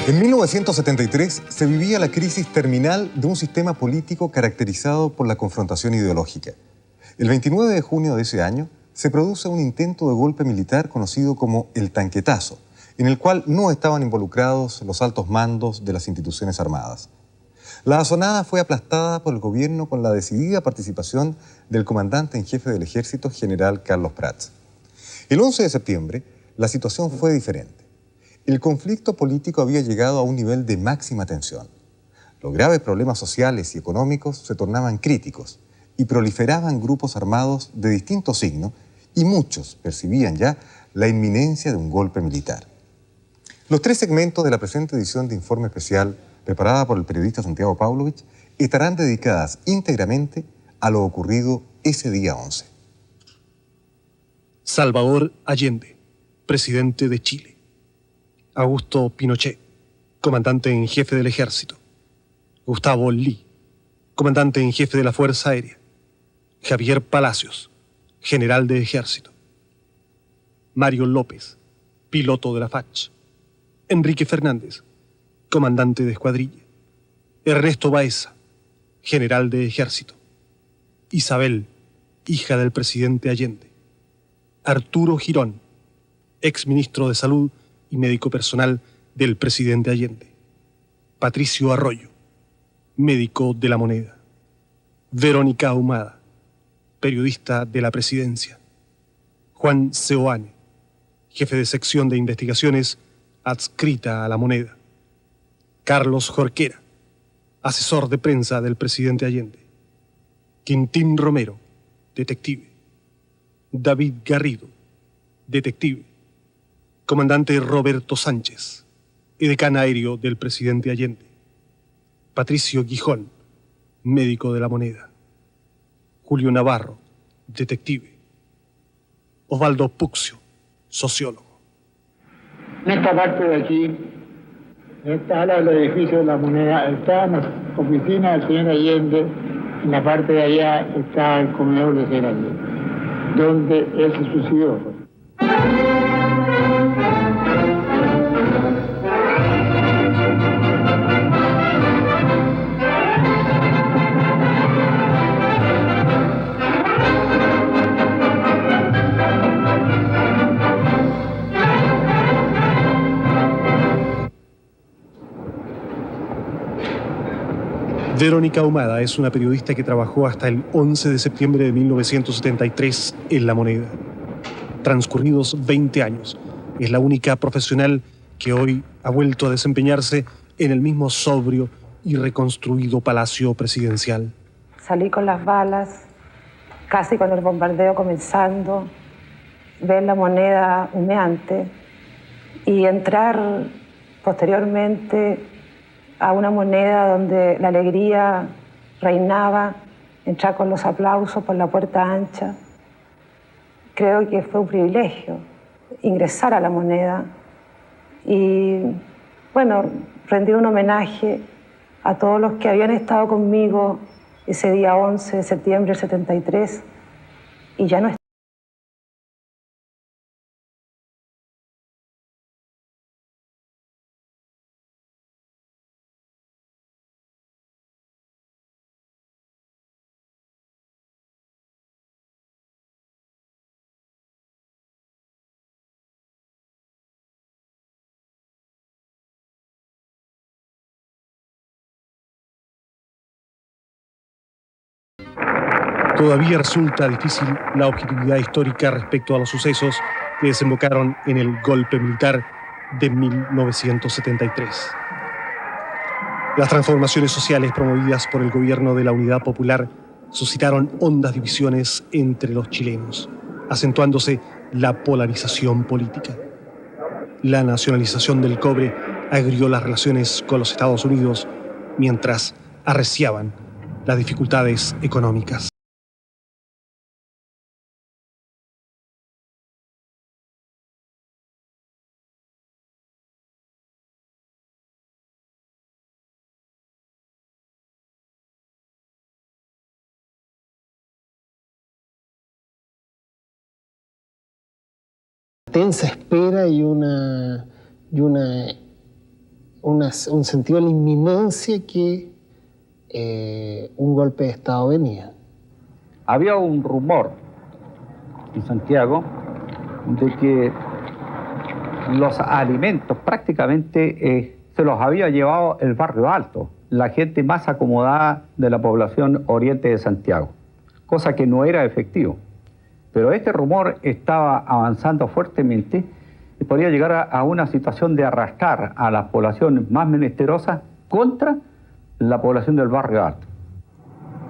En 1973 se vivía la crisis terminal de un sistema político caracterizado por la confrontación ideológica. El 29 de junio de ese año se produce un intento de golpe militar conocido como el tanquetazo, en el cual no estaban involucrados los altos mandos de las instituciones armadas. La asonada fue aplastada por el gobierno con la decidida participación del comandante en jefe del ejército, general Carlos Prats. El 11 de septiembre, la situación fue diferente. El conflicto político había llegado a un nivel de máxima tensión. Los graves problemas sociales y económicos se tornaban críticos y proliferaban grupos armados de distinto signo y muchos percibían ya la inminencia de un golpe militar. Los tres segmentos de la presente edición de Informe Especial, preparada por el periodista Santiago Pavlovich, estarán dedicadas íntegramente a lo ocurrido ese día 11. Salvador Allende, presidente de Chile. Augusto Pinochet, comandante en jefe del ejército. Gustavo Lee, comandante en jefe de la Fuerza Aérea. Javier Palacios, general de ejército. Mario López, piloto de la FACH. Enrique Fernández, comandante de escuadrilla. Ernesto Baeza, general de ejército. Isabel, hija del presidente Allende. Arturo Girón, exministro de Salud y médico personal del presidente Allende. Patricio Arroyo, médico de la Moneda. Verónica Ahumada, periodista de la Presidencia. Juan Seoane, jefe de sección de investigaciones adscrita a la Moneda. Carlos Jorquera, asesor de prensa del presidente Allende. Quintín Romero, detective. David Garrido, detective. Comandante Roberto Sánchez, edecán aéreo del presidente Allende. Patricio Gijón, médico de la Moneda. Julio Navarro, detective. Osvaldo Puccio, sociólogo. En esta parte de aquí, en esta ala del edificio de la Moneda, están las oficinas del señor Allende. En la parte de allá está el comedor del señor Allende, donde él se suicidó. Verónica Ahumada es una periodista que trabajó hasta el 11 de septiembre de 1973 en La Moneda. Transcurridos 20 años, es la única profesional que hoy ha vuelto a desempeñarse en el mismo sobrio y reconstruido Palacio Presidencial. Salí con las balas, casi con el bombardeo comenzando, ver La Moneda humeante y entrar posteriormente a una Moneda donde la alegría reinaba, entrar con los aplausos por la puerta ancha. Creo que fue un privilegio ingresar a La Moneda y, bueno, rendir un homenaje a todos los que habían estado conmigo ese día 11 de septiembre del 73 y ya no están. Todavía resulta difícil la objetividad histórica respecto a los sucesos que desembocaron en el golpe militar de 1973. Las transformaciones sociales promovidas por el gobierno de la Unidad Popular suscitaron hondas divisiones entre los chilenos, acentuándose la polarización política. La nacionalización del cobre agrió las relaciones con los Estados Unidos, mientras arreciaban las dificultades económicas. Tensa espera y una un sentido de la inminencia que un golpe de Estado venía. Había un rumor en Santiago de que los alimentos prácticamente se los había llevado el Barrio Alto, la gente más acomodada de la población oriente de Santiago, cosa que no era efectivo. Pero este rumor estaba avanzando fuertemente y podría llegar a una situación de arrastrar a las poblaciones más menesterosas contra la población del Barrio Alto.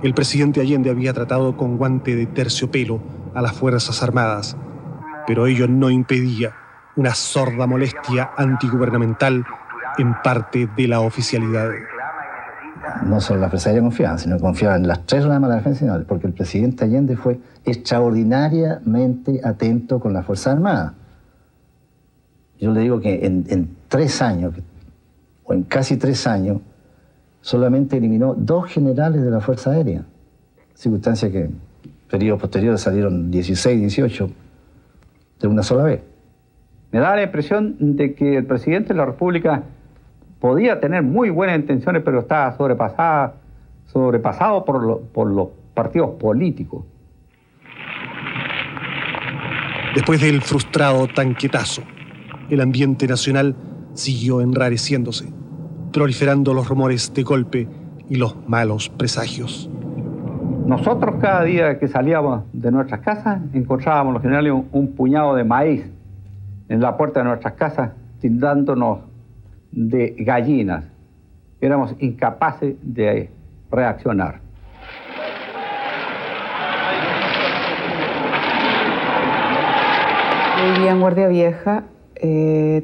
El presidente Allende había tratado con guante de terciopelo a las Fuerzas Armadas, pero ello no impedía una sorda molestia antigubernamental en parte de la oficialidad. No solo la Fuerza Aérea confiaban, sino confiaban en las 3 ramas de la Defensa Nacional, porque el presidente Allende fue extraordinariamente atento con las Fuerzas Armadas. Yo le digo que en 3 años, o en casi 3 años, solamente eliminó 2 generales de la Fuerza Aérea. Circunstancia que en periodos posteriores salieron 16, 18 de una sola vez. Me da la impresión de que el presidente de la República podía tener muy buenas intenciones, pero estaba sobrepasado por los partidos políticos. Después del frustrado tanquetazo, el ambiente nacional siguió enrareciéndose, proliferando los rumores de golpe y los malos presagios. Nosotros cada día que salíamos de nuestras casas encontrábamos los generales un puñado de maíz en la puerta de nuestras casas, tildándonos de gallinas. Éramos incapaces de reaccionar. Vivía en Guardia Vieja,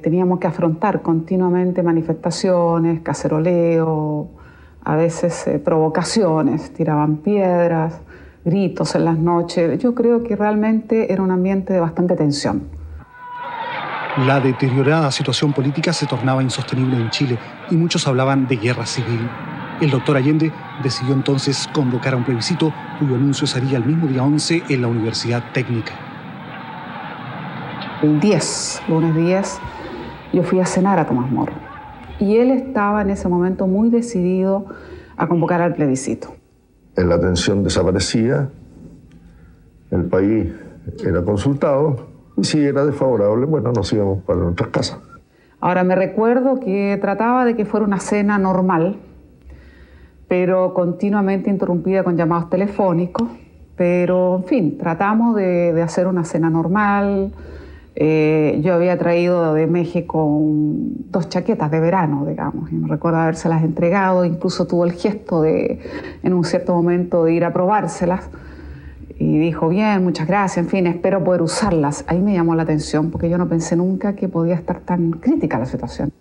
teníamos que afrontar continuamente manifestaciones, caceroleo, a veces provocaciones, tiraban piedras, gritos en las noches. Yo creo que realmente era un ambiente de bastante tensión. La deteriorada situación política se tornaba insostenible en Chile y muchos hablaban de guerra civil. El doctor Allende decidió entonces convocar a un plebiscito cuyo anuncio se haría el mismo día 11 en la Universidad Técnica. El 10, lunes 10, yo fui a cenar a Tomás Moro y él estaba en ese momento muy decidido a convocar al plebiscito. La tensión desaparecía, el país era consultado y si era desfavorable, bueno, nos íbamos para nuestras casas. Ahora, me recuerdo que trataba de que fuera una cena normal, pero continuamente interrumpida con llamados telefónicos. Pero, en fin, tratamos de hacer una cena normal. Yo había traído de México 2 chaquetas de verano, digamos, y me recuerdo habérselas entregado. Incluso tuvo el gesto de, en un cierto momento, de ir a probárselas. Y dijo, bien, muchas gracias, en fin, espero poder usarlas. Ahí me llamó la atención, porque yo no pensé nunca que podía estar tan crítica la situación.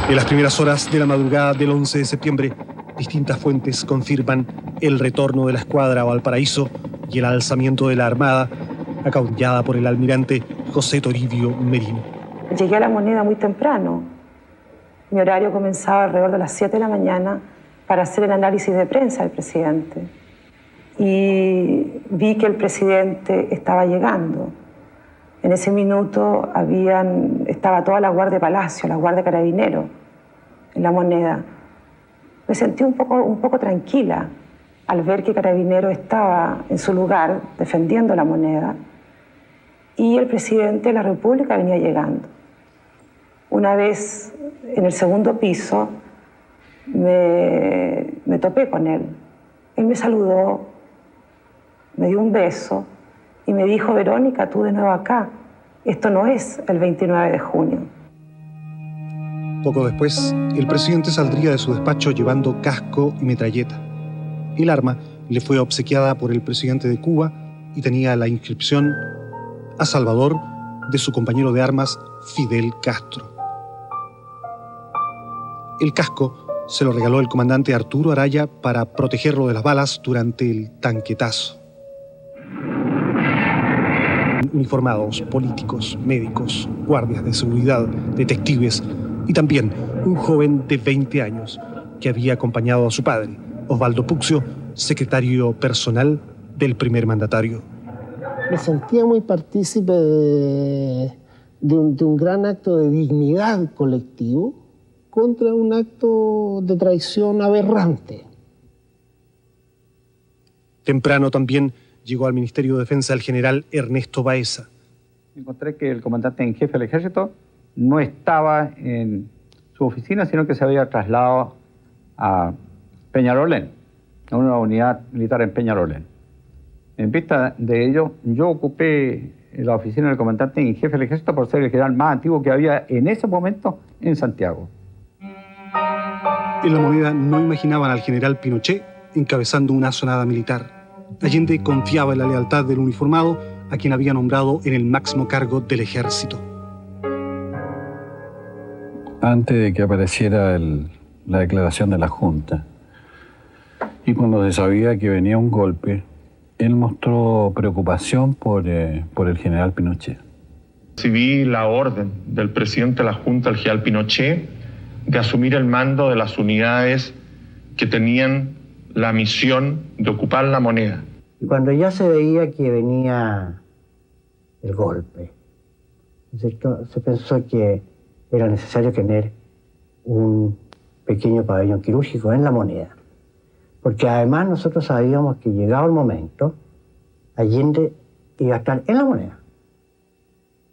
En las primeras horas de la madrugada del 11 de septiembre, distintas fuentes confirman el retorno de la escuadra a Valparaíso y el alzamiento de la Armada, acaudillada por el almirante José Toribio Merino. Llegué a La Moneda muy temprano. Mi horario comenzaba alrededor de las 7 de la mañana para hacer el análisis de prensa del presidente. Y vi que el presidente estaba llegando. En ese minuto estaba toda la Guardia de Palacio, la Guardia de Carabineros, en La Moneda. Me sentí un poco tranquila al ver que Carabineros estaba en su lugar defendiendo La Moneda y el presidente de la República venía llegando. Una vez en el segundo piso me topé con él. Él me saludó, me dio un beso y me dijo, Verónica, tú de nuevo acá. Esto no es el 29 de junio. Poco después, el presidente saldría de su despacho llevando casco y metralleta. El arma le fue obsequiada por el presidente de Cuba y tenía la inscripción a Salvador de su compañero de armas Fidel Castro. El casco se lo regaló el comandante Arturo Araya para protegerlo de las balas durante el tanquetazo. Uniformados, políticos, médicos, guardias de seguridad, detectives y también un joven de 20 años que había acompañado a su padre, Osvaldo Puccio, secretario personal del primer mandatario. Me sentía muy partícipe de de un gran acto de dignidad colectivo contra un acto de traición aberrante. Temprano también llegó al Ministerio de Defensa el general Ernesto Baeza. Encontré que el comandante en jefe del ejército no estaba en su oficina, sino que se había trasladado a Peñalolén, a una unidad militar en Peñalolén. En vista de ello, yo ocupé la oficina del comandante en jefe del ejército por ser el general más antiguo que había en ese momento en Santiago. En La Moneda no imaginaban al general Pinochet encabezando una asonada militar. Allende confiaba en la lealtad del uniformado a quien había nombrado en el máximo cargo del ejército. Antes de que apareciera la declaración de la Junta, y cuando se sabía que venía un golpe, él mostró preocupación por el general Pinochet. Recibí la orden del presidente de la Junta, el general Pinochet, de asumir el mando de las unidades que tenían la misión de ocupar La Moneda. Y cuando ya se veía que venía el golpe, ¿cierto?, se pensó que era necesario tener un pequeño pabellón quirúrgico en La Moneda. Porque además nosotros sabíamos que llegado el momento, Allende iba a estar en La Moneda.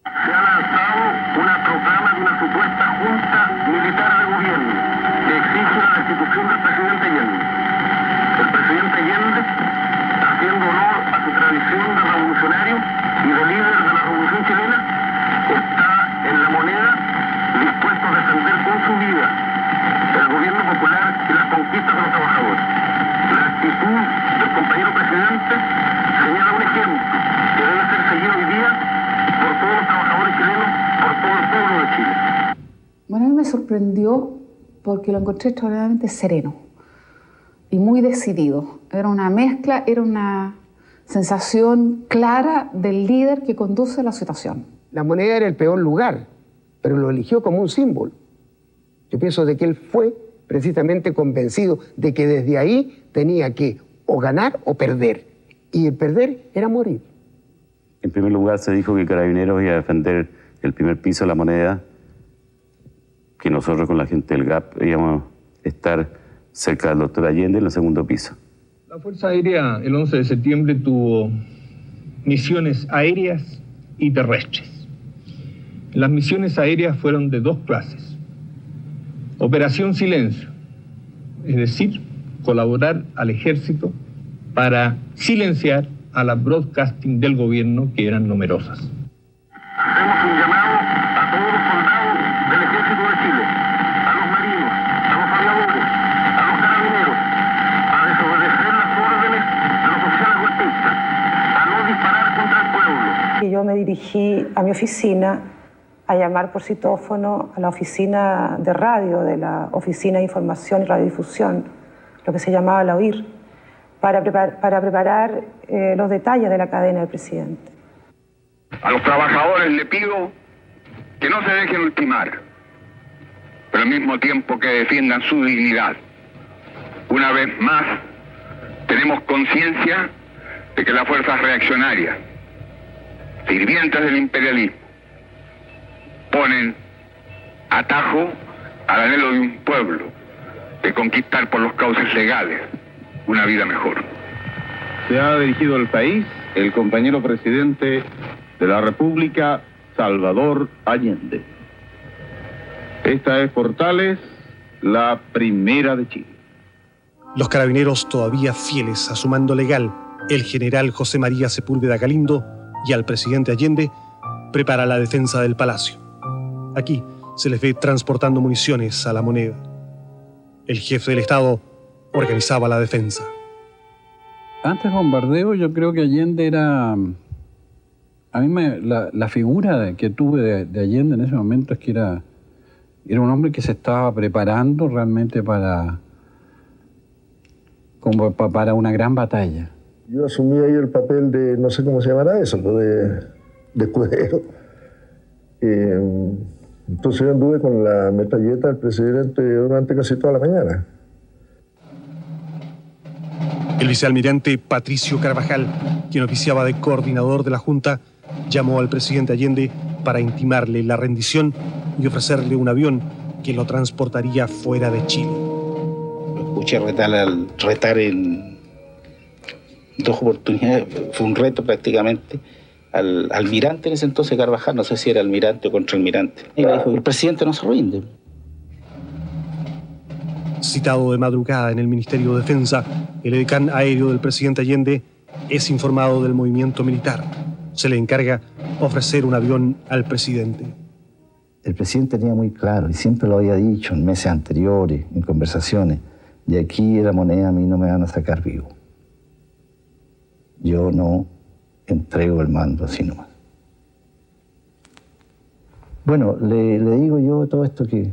Se ha lanzado una proclama de una supuesta junta militar de gobierno que exige la destitución del presidente Allende. El presidente Allende, haciendo honor a su tradición de revolucionario y de líder de la revolución chilena, está en La Moneda dispuesto a defender con su vida el gobierno popular y las conquistas de los trabajadores. La actitud del compañero presidente señala un ejemplo que debe ser seguido hoy día por todos los trabajadores chilenos, por todo el pueblo de Chile. Bueno, a mí me sorprendió porque lo encontré extraordinariamente sereno y muy decidido. Era una mezcla, era una sensación clara del líder que conduce la situación. La Moneda era el peor lugar, pero lo eligió como un símbolo. Yo pienso de que él fue precisamente convencido de que desde ahí tenía que o ganar o perder. Y el perder era morir. En primer lugar se dijo que Carabineros iba a defender el primer piso de La Moneda, que nosotros con la gente del GAP íbamos a estar cerca del doctor Allende en el segundo piso. La Fuerza Aérea el 11 de septiembre tuvo misiones aéreas y terrestres. Las misiones aéreas fueron de dos clases. Operación Silencio, es decir, colaborar al ejército para silenciar a las broadcasting del gobierno, que eran numerosas. Hacemos un llamado a todos los soldados del ejército de Chile, a los marinos, a los aviadores, a los carabineros, a desobedecer las órdenes de los oficiales golpistas, a no disparar contra el pueblo. Y yo me dirigí a mi oficina a llamar por citófono a la oficina de radio de la Oficina de Información y Radiodifusión, lo que se llamaba la OIR, para preparar los detalles de la cadena del presidente. A los trabajadores le pido que no se dejen ultimar, pero al mismo tiempo que defiendan su dignidad. Una vez más, tenemos conciencia de que las fuerzas reaccionarias, sirvientas del imperialismo, ponen atajo al anhelo de un pueblo de conquistar por los cauces legales una vida mejor. Se ha dirigido al país el compañero presidente de la República, Salvador Allende. Esta es Portales, la primera de Chile. Los carabineros, todavía fieles a su mando legal, el general José María Sepúlveda Galindo y al presidente Allende, prepara la defensa del palacio. Aquí se les ve transportando municiones a La Moneda. El jefe del Estado organizaba la defensa. Antes del bombardeo, yo creo que Allende era... A mí la figura que tuve de Allende en ese momento es que era un hombre que se estaba preparando realmente para una gran batalla. Yo asumí ahí el papel de, no sé cómo se llamará eso, de escudero. Entonces yo anduve con la metralleta del presidente durante casi toda la mañana. El vicealmirante Patricio Carvajal, quien oficiaba de coordinador de la Junta, llamó al presidente Allende para intimarle la rendición y ofrecerle un avión que lo transportaría fuera de Chile. Lo escuché retar en 2 oportunidades, fue un reto prácticamente al almirante en ese entonces, Carvajal, no sé si era almirante o contraalmirante. Y le dijo: el presidente no se rinde. Citado de madrugada en el Ministerio de Defensa, el edecán aéreo del presidente Allende es informado del movimiento militar. Se le encarga ofrecer un avión al presidente. El presidente tenía muy claro, y siempre lo había dicho en meses anteriores, en conversaciones: de aquí de la moneda a mí no me van a sacar vivo. Yo no entrego el mando así nomás. Bueno, le digo yo todo esto, que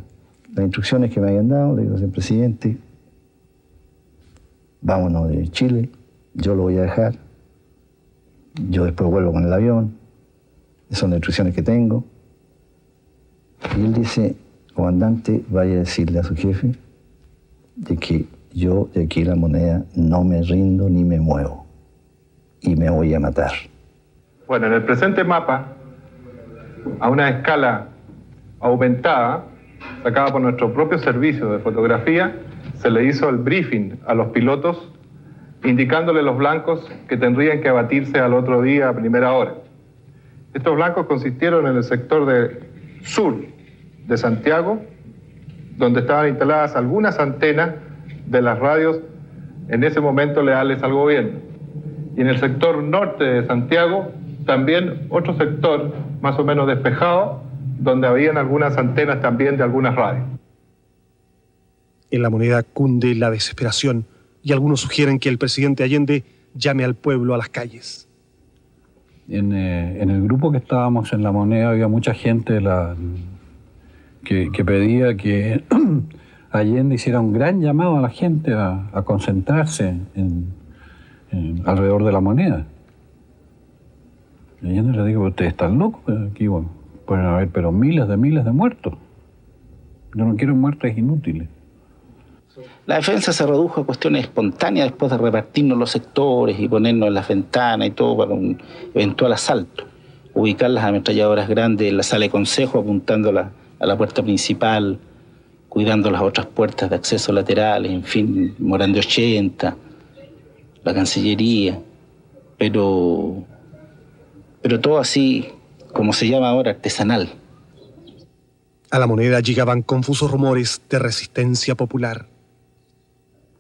las instrucciones que me habían dado, le digo al presidente: vámonos de Chile, yo lo voy a dejar, yo después vuelvo con el avión, esas son las instrucciones que tengo. Y él dice: comandante, vaya a decirle a su jefe de que yo de aquí la moneda no me rindo ni me muevo y me voy a matar. Bueno, en el presente mapa, a una escala aumentada, sacada por nuestro propio servicio de fotografía, se le hizo el briefing a los pilotos, indicándole los blancos que tendrían que abatirse al otro día a primera hora. Estos blancos consistieron en el sector sur de Santiago, donde estaban instaladas algunas antenas de las radios en ese momento leales al gobierno. Y en el sector norte de Santiago, también otro sector más o menos despejado, donde habían algunas antenas también de algunas radios. En La Moneda cunde la desesperación y algunos sugieren que el presidente Allende llame al pueblo a las calles. En el grupo que estábamos en La Moneda había mucha gente que pedía que Allende hiciera un gran llamado a la gente a concentrarse alrededor de La Moneda. Y Allende le digo: ustedes están locos, aquí pueden haber pero miles de muertos. Yo no quiero muertes inútiles. La defensa se redujo a cuestiones espontáneas después de repartirnos los sectores y ponernos en las ventanas y todo para un eventual asalto. Ubicar las ametralladoras grandes en la sala de consejo, apuntándolas a la puerta principal, cuidando las otras puertas de acceso laterales, en fin, Morán de 80, la Cancillería, pero todo así, como se llama ahora, artesanal. A La Moneda llegaban confusos rumores de resistencia popular.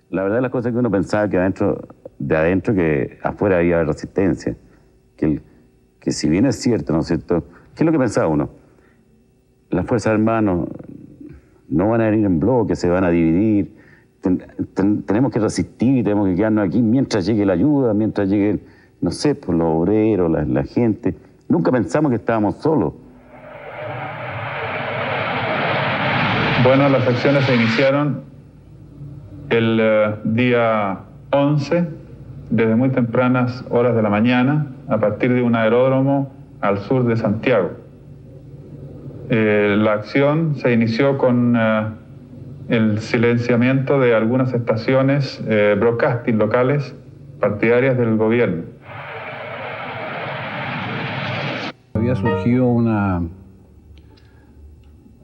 La verdad, las cosas que uno pensaba que adentro que afuera había resistencia. Que si bien es cierto, ¿no es cierto? ¿Qué es lo que pensaba uno? Las Fuerzas Armadas no van a venir en bloque, se van a dividir. Tenemos que resistir y tenemos que quedarnos aquí mientras llegue la ayuda, mientras lleguen, no sé, pues, los obreros, la gente. Nunca pensamos que estábamos solos. Bueno, las acciones se iniciaron el día 11, desde muy tempranas horas de la mañana, a partir de un aeródromo al sur de Santiago. La acción se inició con el silenciamiento de algunas estaciones broadcasting locales partidarias del gobierno. Había surgido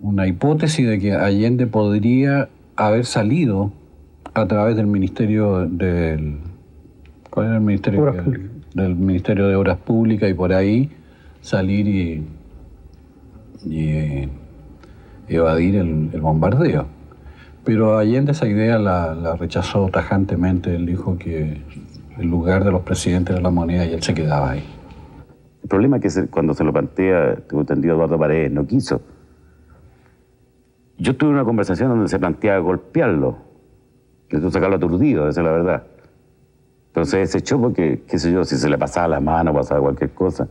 una hipótesis de que Allende podría haber salido a través del Ministerio ¿cuál era el ministerio? Del Ministerio de Obras Públicas, y por ahí salir y evadir el bombardeo. Pero Allende esa idea la rechazó tajantemente. Él dijo que el lugar de los presidentes era La Moneda y él se quedaba ahí. El problema es que cuando se lo plantea, tengo entendido, Eduardo Paredes no quiso. Yo tuve una conversación donde se planteaba golpearlo, sacarlo aturdido, esa es la verdad. Entonces se echó porque, qué sé yo, si se le pasaba la mano, pasaba cualquier cosa,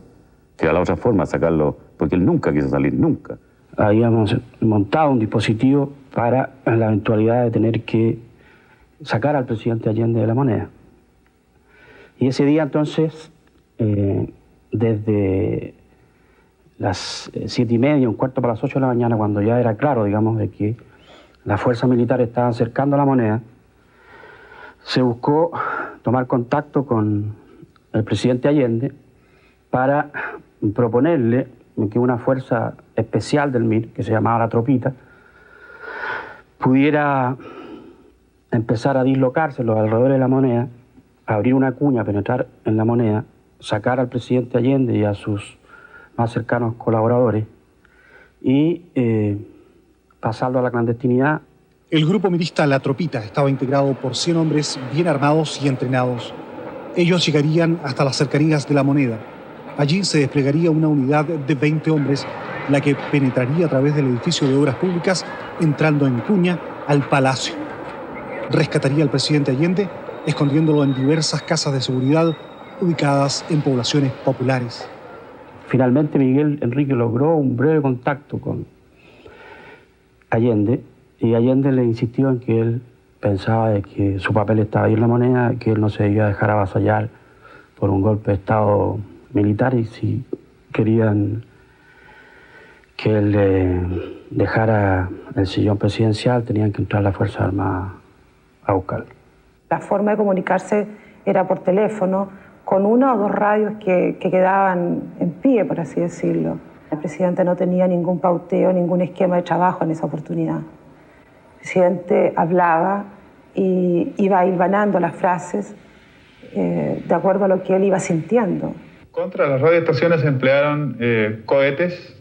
que era la otra forma de sacarlo, porque él nunca quiso salir, nunca. Habíamos montado un dispositivo para la eventualidad de tener que sacar al presidente Allende de La Moneda. Y ese día entonces, desde las 7:30, un cuarto para las 8 de la mañana, cuando ya era claro, digamos, de que las fuerzas militares estaban cercando a La Moneda, se buscó tomar contacto con el presidente Allende para proponerle en que una fuerza especial del MIR, que se llamaba la Tropita, pudiera empezar a dislocarse los alrededores de la Moneda, abrir una cuña, penetrar en la Moneda, sacar al presidente Allende y a sus más cercanos colaboradores y pasarlo a la clandestinidad. El grupo mirista La Tropita estaba integrado por 100 hombres bien armados y entrenados. Ellos llegarían hasta las cercanías de la Moneda. Allí se desplegaría una unidad de 20 hombres, la que penetraría a través del edificio de Obras Públicas, entrando en cuña al Palacio. Rescataría al presidente Allende, escondiéndolo en diversas casas de seguridad ubicadas en poblaciones populares. Finalmente Miguel Enrique logró un breve contacto con Allende, y Allende le insistió en que él pensaba de que su papel estaba ahí en la Moneda, que él no se debía dejar avasallar por un golpe de Estado militar, y si querían que él dejara el sillón presidencial tenían que entrar las Fuerzas Armadas a buscarlo. La forma de comunicarse era por teléfono, con una o dos radios que quedaban en pie, por así decirlo. El presidente no tenía ningún pauteo, ningún esquema de trabajo en esa oportunidad. El presidente hablaba y iba hilvanando las frases de acuerdo a lo que él iba sintiendo. Contra las radioestaciones se emplearon cohetes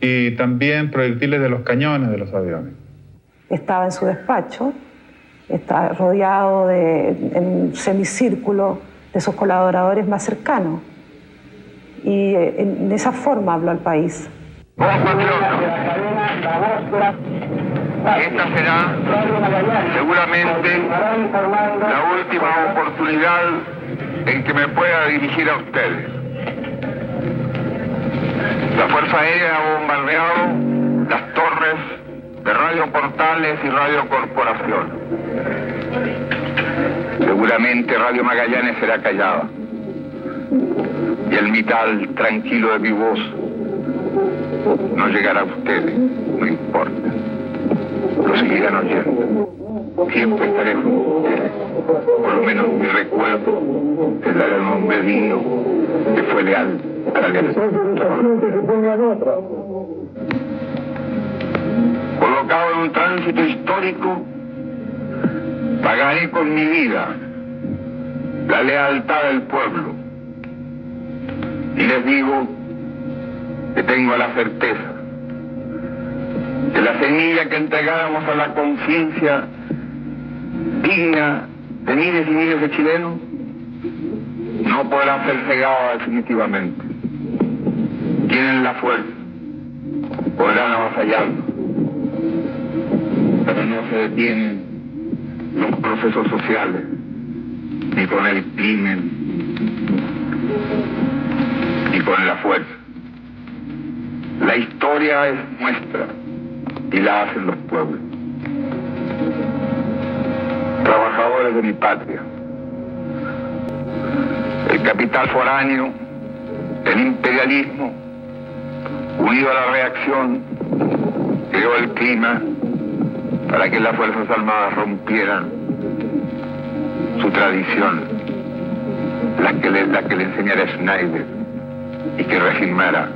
y también proyectiles de los cañones de los aviones. Estaba en su despacho, está rodeado en un semicírculo de sus colaboradores más cercanos. Y en esa forma habló al país. Esta será seguramente la última oportunidad en que me pueda dirigir a ustedes. La Fuerza Aérea ha bombardeado las torres de Radio Portales y Radio Corporación. Seguramente Radio Magallanes será callada. Y el mital tranquilo de mi voz no llegará a ustedes, no importa. Lo seguirán oyendo. Siempre estaré con ustedes. Por lo menos mi recuerdo será el hombre digno que fue leal a la guerra. Colocado en un tránsito histórico, pagaré con mi vida la lealtad del pueblo. Y les digo que tengo la certeza que la semilla que entregáramos a la conciencia digna de miles y miles de chilenos no podrá ser cegada definitivamente. Tienen la fuerza, podrán avasallarnos, pero no se detienen los procesos sociales ni con el crimen ni con la fuerza. La historia es nuestra y la hacen los pueblos. Trabajadores de mi patria, el capital foráneo, el imperialismo, unido a la reacción, creó el clima para que las Fuerzas Armadas rompieran su tradición, la que le enseñara Schneider y que reafirmara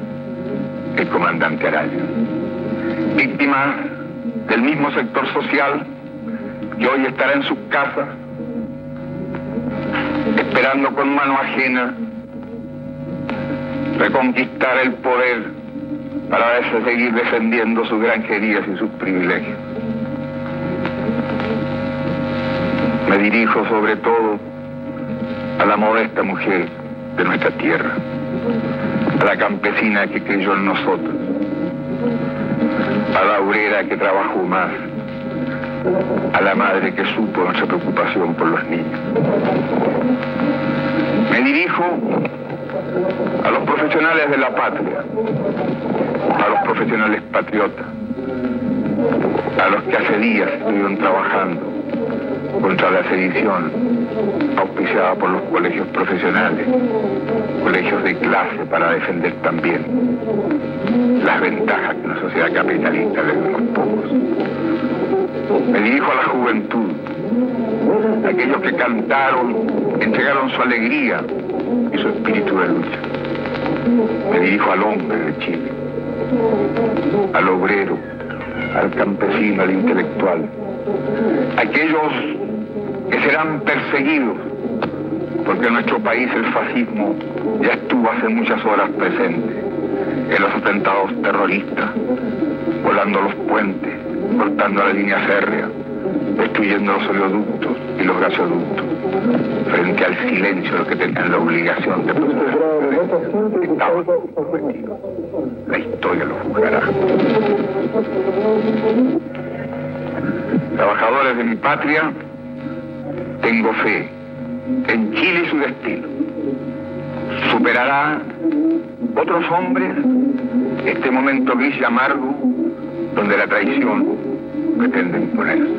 el comandante Araya. Víctima del mismo sector social que hoy estará en sus casas, esperando con mano ajena reconquistar el poder para seguir defendiendo sus granjerías y sus privilegios. Me dirijo sobre todo a la modesta mujer de nuestra tierra, a la campesina que creyó en nosotros, a la obrera que trabajó más, a la madre que supo nuestra preocupación por los niños. Me dirijo a los profesionales de la patria, a los profesionales patriotas, a los que hace días estuvieron trabajando contra la sedición auspiciada por los colegios profesionales, colegios de clase para defender también las ventajas que una sociedad capitalista le da a unos pocos. Me dirijo a la juventud, a aquellos que cantaron, entregaron su alegría y su espíritu de lucha. Me dirijo al hombre de Chile, al obrero, al campesino, al intelectual, aquellos que serán perseguidos, porque en nuestro país el fascismo ya estuvo hace muchas horas presente, en los atentados terroristas, volando los puentes, cortando la línea férrea, destruyendo los oleoductos y los gasoductos, frente al silencio de los que tenían la obligación de proteger. Estaban comprometidos. La historia lo juzgará. Trabajadores de mi patria, tengo fe en Chile y su destino. Superará otros hombres este momento gris y amargo donde la traición pretende imponerse.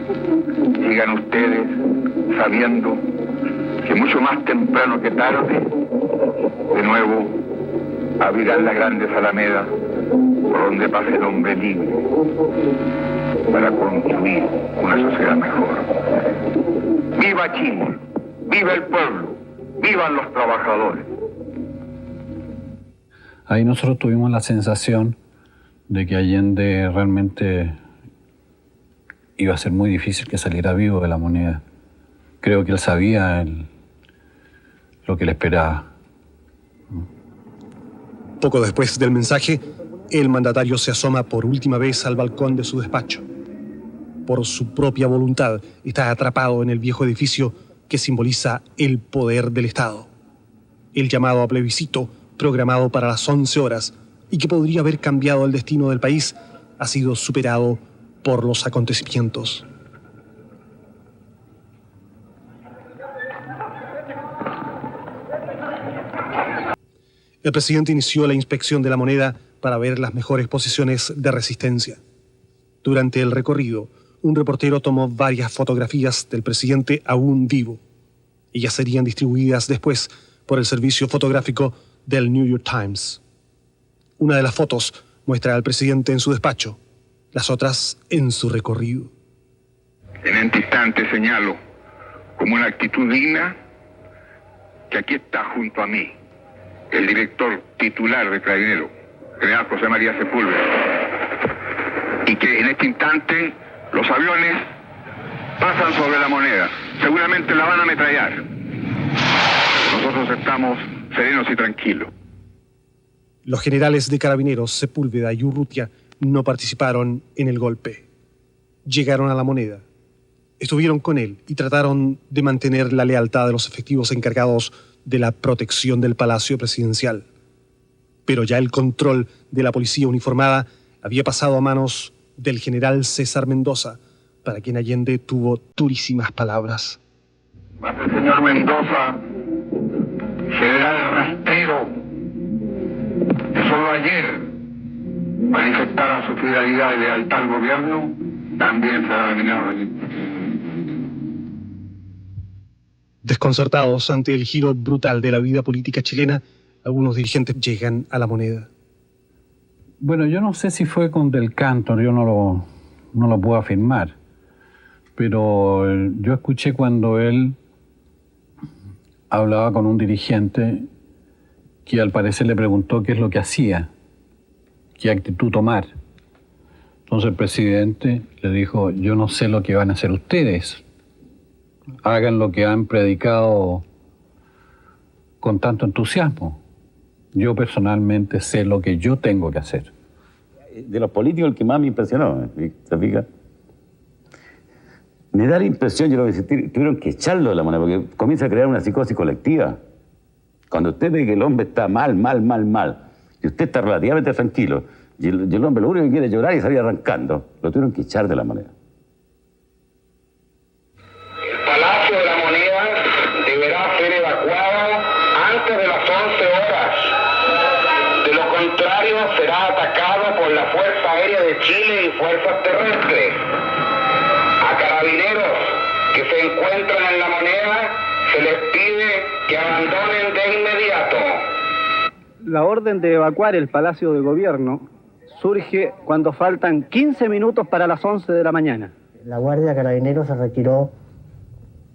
Sigan ustedes sabiendo que mucho más temprano que tarde, de nuevo abrirán las grandes alamedas por donde pase el hombre libre para construir una sociedad mejor. ¡Viva Chile! ¡Viva el pueblo! ¡Vivan los trabajadores! Ahí nosotros tuvimos la sensación de que Allende realmente iba a ser muy difícil que saliera vivo de la moneda. Creo que él sabía lo que le esperaba. Poco después del mensaje, el mandatario se asoma por última vez al balcón de su despacho. Por su propia voluntad, está atrapado en el viejo edificio que simboliza el poder del Estado. El llamado a plebiscito, programado para las 11 horas y que podría haber cambiado el destino del país, ha sido superado por los acontecimientos. El presidente inició la inspección de la moneda para ver las mejores posiciones de resistencia. Durante el recorrido, un reportero tomó varias fotografías del presidente aún vivo. Ellas serían distribuidas después por el servicio fotográfico del New York Times. Una de las fotos muestra al presidente en su despacho, las otras en su recorrido. En este instante señalo como una actitud digna que aquí está junto a mí el director titular de Carabineros, general José María Sepúlveda, y que en este instante los aviones pasan sobre la moneda, seguramente la van a ametrallar. Nosotros estamos serenos y tranquilos. Los generales de Carabineros, Sepúlveda y Urrutia, no participaron en el golpe. Llegaron a la moneda, estuvieron con él y trataron de mantener la lealtad de los efectivos encargados de la protección del Palacio Presidencial. Pero ya el control de la policía uniformada había pasado a manos del general César Mendoza, para quien Allende tuvo durísimas palabras. El señor Mendoza, general rastrero, que solo ayer manifestara su fidelidad y lealtad al gobierno, también será eliminado. Desconcertados ante el giro brutal de la vida política chilena, algunos dirigentes llegan a la moneda. Bueno, yo no sé si fue con Del Canto, yo no lo puedo afirmar, pero yo escuché cuando él hablaba con un dirigente que al parecer le preguntó qué es lo que hacía, qué actitud tomar. Entonces el presidente le dijo, yo no sé lo que van a hacer ustedes, hagan lo que han predicado con tanto entusiasmo. Yo personalmente sé lo que yo tengo que hacer. De los políticos el que más me impresionó, ¿se fija? Me da la impresión, yo lo que tuvieron que echarlo de la moneda, porque comienza a crear una psicosis colectiva. Cuando usted ve que el hombre está mal, y usted está relativamente tranquilo, y el hombre lo único que quiere es llorar y salir arrancando, lo tuvieron que echar de la moneda. El Palacio de la Moneda deberá ser evacuado antes de las 11 horas. De lo contrario, será atacado por la Fuerza Aérea de Chile y fuerzas terrestres. A carabineros que se encuentran en la moneda se les pide que abandonen de inmediato. La orden de evacuar el Palacio de Gobierno surge cuando faltan 15 minutos para las 11 de la mañana. La Guardia Carabineros se retiró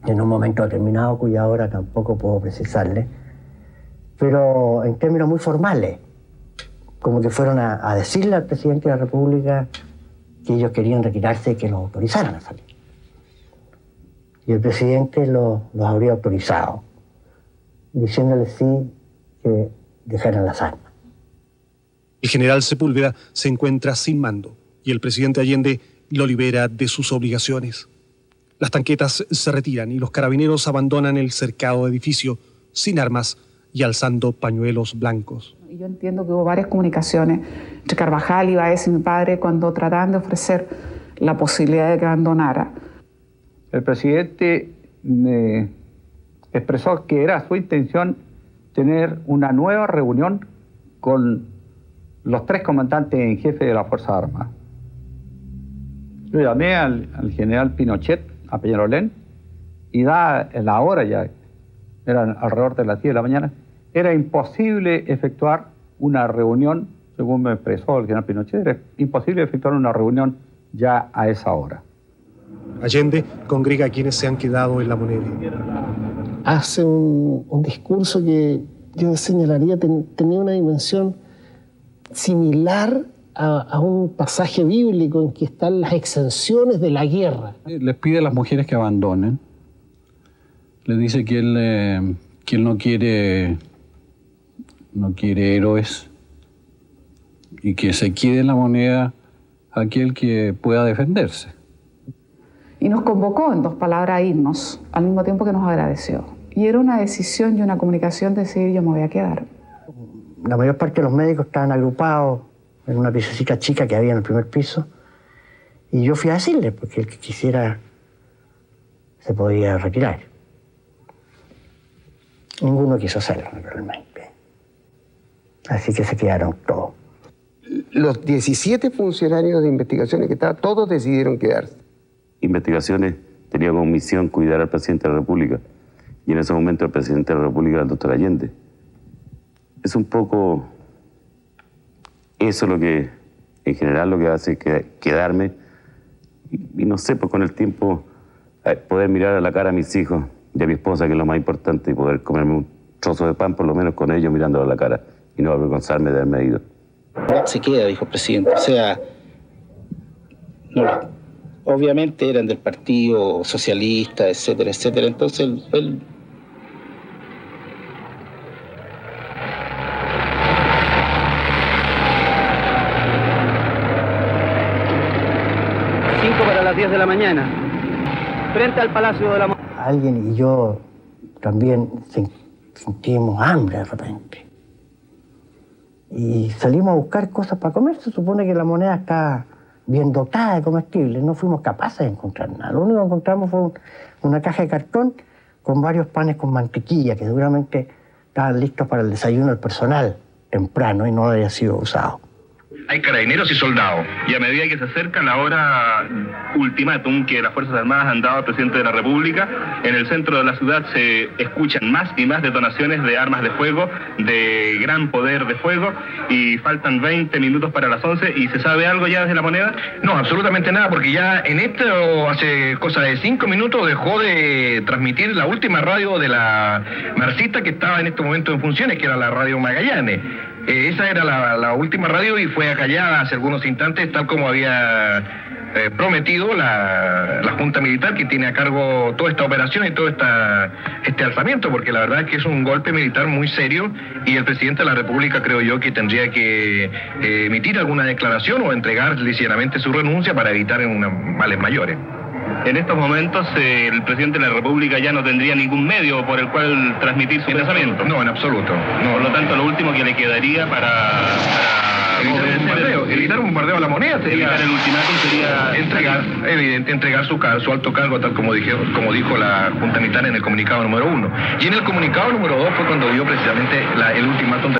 en un momento determinado, cuya hora tampoco puedo precisarle, pero en términos muy formales, como que fueron a decirle al presidente de la República que ellos querían retirarse y que los autorizaran a salir. Y el presidente los habría autorizado, diciéndole sí que dejaran las armas. El general Sepúlveda se encuentra sin mando y el presidente Allende lo libera de sus obligaciones. Las tanquetas se retiran y los carabineros abandonan el cercado edificio sin armas y alzando pañuelos blancos. Yo entiendo que hubo varias comunicaciones entre Carvajal, Ibáez y mi padre cuando trataban de ofrecer la posibilidad de que abandonara. El presidente me expresó que era su intención tener una nueva reunión con los 3 comandantes en jefe de la Fuerza Armada. Yo llamé al general Pinochet, a Peñalolén, y dada la hora ya, eran alrededor de las 10 de la mañana, era imposible efectuar una reunión, según me expresó el general Pinochet, era imposible efectuar una reunión ya a esa hora. Allende congrega a quienes se han quedado en La Moneda. Hace un discurso que yo señalaría tenía una dimensión similar a un pasaje bíblico en que están las exenciones de la guerra. Les pide a las mujeres que abandonen. Les dice que él no quiere héroes y que se quede en La Moneda aquel que pueda defenderse. Y nos convocó, en 2 palabras, a irnos, al mismo tiempo que nos agradeció. Y era una decisión y una comunicación de decir, yo me voy a quedar. La mayor parte de los médicos estaban agrupados en una piececita chica que había en el primer piso, y yo fui a decirle, porque el que quisiera se podía retirar. Ninguno quiso hacerlo, naturalmente. Así que se quedaron todos. Los 17 funcionarios de investigaciones que estaban, todos decidieron quedarse. Investigaciones tenía como misión cuidar al presidente de la República, y en ese momento el presidente de la República era el doctor Allende. Es un poco eso lo que, en general, lo que hace quedarme, y no sé, pues con el tiempo poder mirar a la cara a mis hijos y a mi esposa, que es lo más importante, y poder comerme un trozo de pan por lo menos con ellos mirándolo a la cara y no avergonzarme de haberme ido. Se queda, dijo el presidente. O sea, no, obviamente eran del Partido Socialista, etcétera, etcétera. Entonces él para las 10 de la mañana, frente al Palacio de la Moneda. Alguien y yo también sentimos hambre de repente. Y salimos a buscar cosas para comer. Se supone que La Moneda está bien dotada de comestibles. No fuimos capaces de encontrar nada. Lo único que encontramos fue una caja de cartón con varios panes con mantequilla que seguramente estaban listos para el desayuno del personal temprano y no había sido usado. Hay carabineros y soldados, y a medida que se acerca la hora ultimátum que las Fuerzas Armadas han dado al presidente de la República, en el centro de la ciudad se escuchan más y más detonaciones de armas de fuego, de gran poder de fuego, y faltan 20 minutos para las 11, ¿y se sabe algo ya desde La Moneda? No, absolutamente nada, porque ya en esto, hace cosa de 5 minutos, dejó de transmitir la última radio de la marxista que estaba en este momento en funciones, que era la radio Magallanes. Esa era la última radio y fue acallada hace algunos instantes, tal como había prometido la Junta Militar, que tiene a cargo toda esta operación y todo este alzamiento, porque la verdad es que es un golpe militar muy serio y el presidente de la República, creo yo, que tendría que emitir alguna declaración o entregar ligeramente su renuncia para evitar males mayores. En estos momentos el presidente de la República ya no tendría ningún medio por el cual transmitir su pensamiento. No, en absoluto. No. Por lo tanto, lo último que le quedaría para evitar un bombardeo a La Moneda sería, evitar el ultimátum sería entregar su alto cargo, tal como dijo la Junta Militar en el comunicado número 1. Y en el comunicado número 2 fue cuando dio precisamente el ultimátum.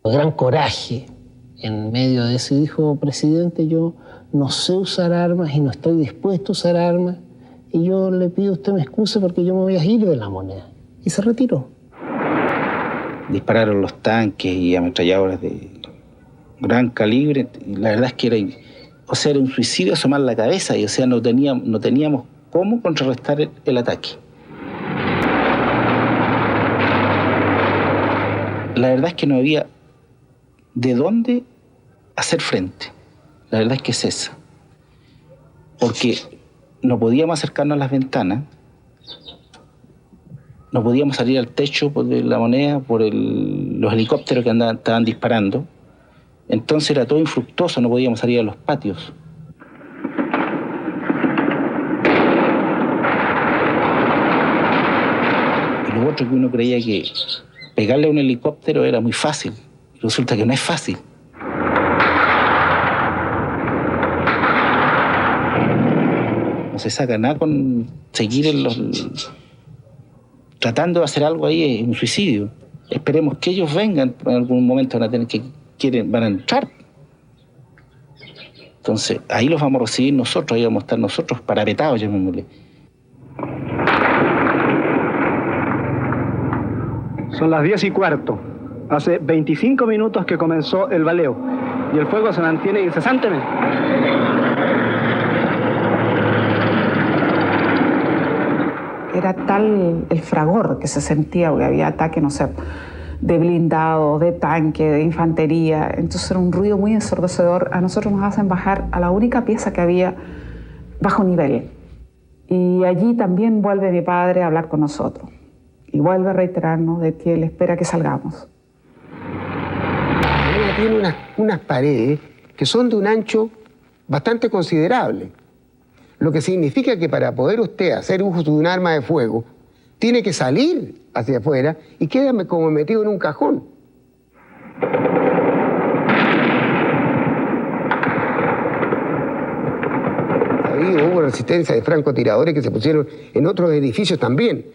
Gran coraje en medio de eso, y dijo: presidente, yo no sé usar armas y no estoy dispuesto a usar armas, y yo le pido a usted me excuse porque yo me voy a ir de La Moneda. Y se retiró. Dispararon los tanques y ametralladoras de gran calibre, y la verdad es que era un suicidio asomar la cabeza, y o sea, no teníamos cómo contrarrestar el ataque. La verdad es que no había de dónde hacer frente. La verdad es que es esa. Porque no podíamos acercarnos a las ventanas, no podíamos salir al techo por La Moneda, por los helicópteros que estaban disparando. Entonces era todo infructuoso, no podíamos salir a los patios. Y lo otro que uno creía que pegarle a un helicóptero era muy fácil. Resulta que no es fácil. No se saca nada con seguir tratando de hacer algo ahí, es un suicidio. Esperemos que ellos vengan, en algún momento van a tener van a entrar. Entonces, ahí los vamos a recibir nosotros, ahí vamos a estar nosotros parapetados, llamémosle. Son las 10:15. Hace 25 minutos que comenzó el baleo y el fuego se mantiene incesantemente. Era tal el fragor que se sentía, porque había ataque, no sé, de blindado, de tanque, de infantería. Entonces era un ruido muy ensordecedor. A nosotros nos hacen bajar a la única pieza que había bajo nivel. Y allí también vuelve mi padre a hablar con nosotros. Y vuelve a reiterarnos de que él espera que salgamos. Tiene unas paredes que son de un ancho bastante considerable. Lo que significa que para poder usted hacer uso de un arma de fuego, tiene que salir hacia afuera y queda como metido en un cajón. Hubo resistencia de francotiradores que se pusieron en otros edificios también.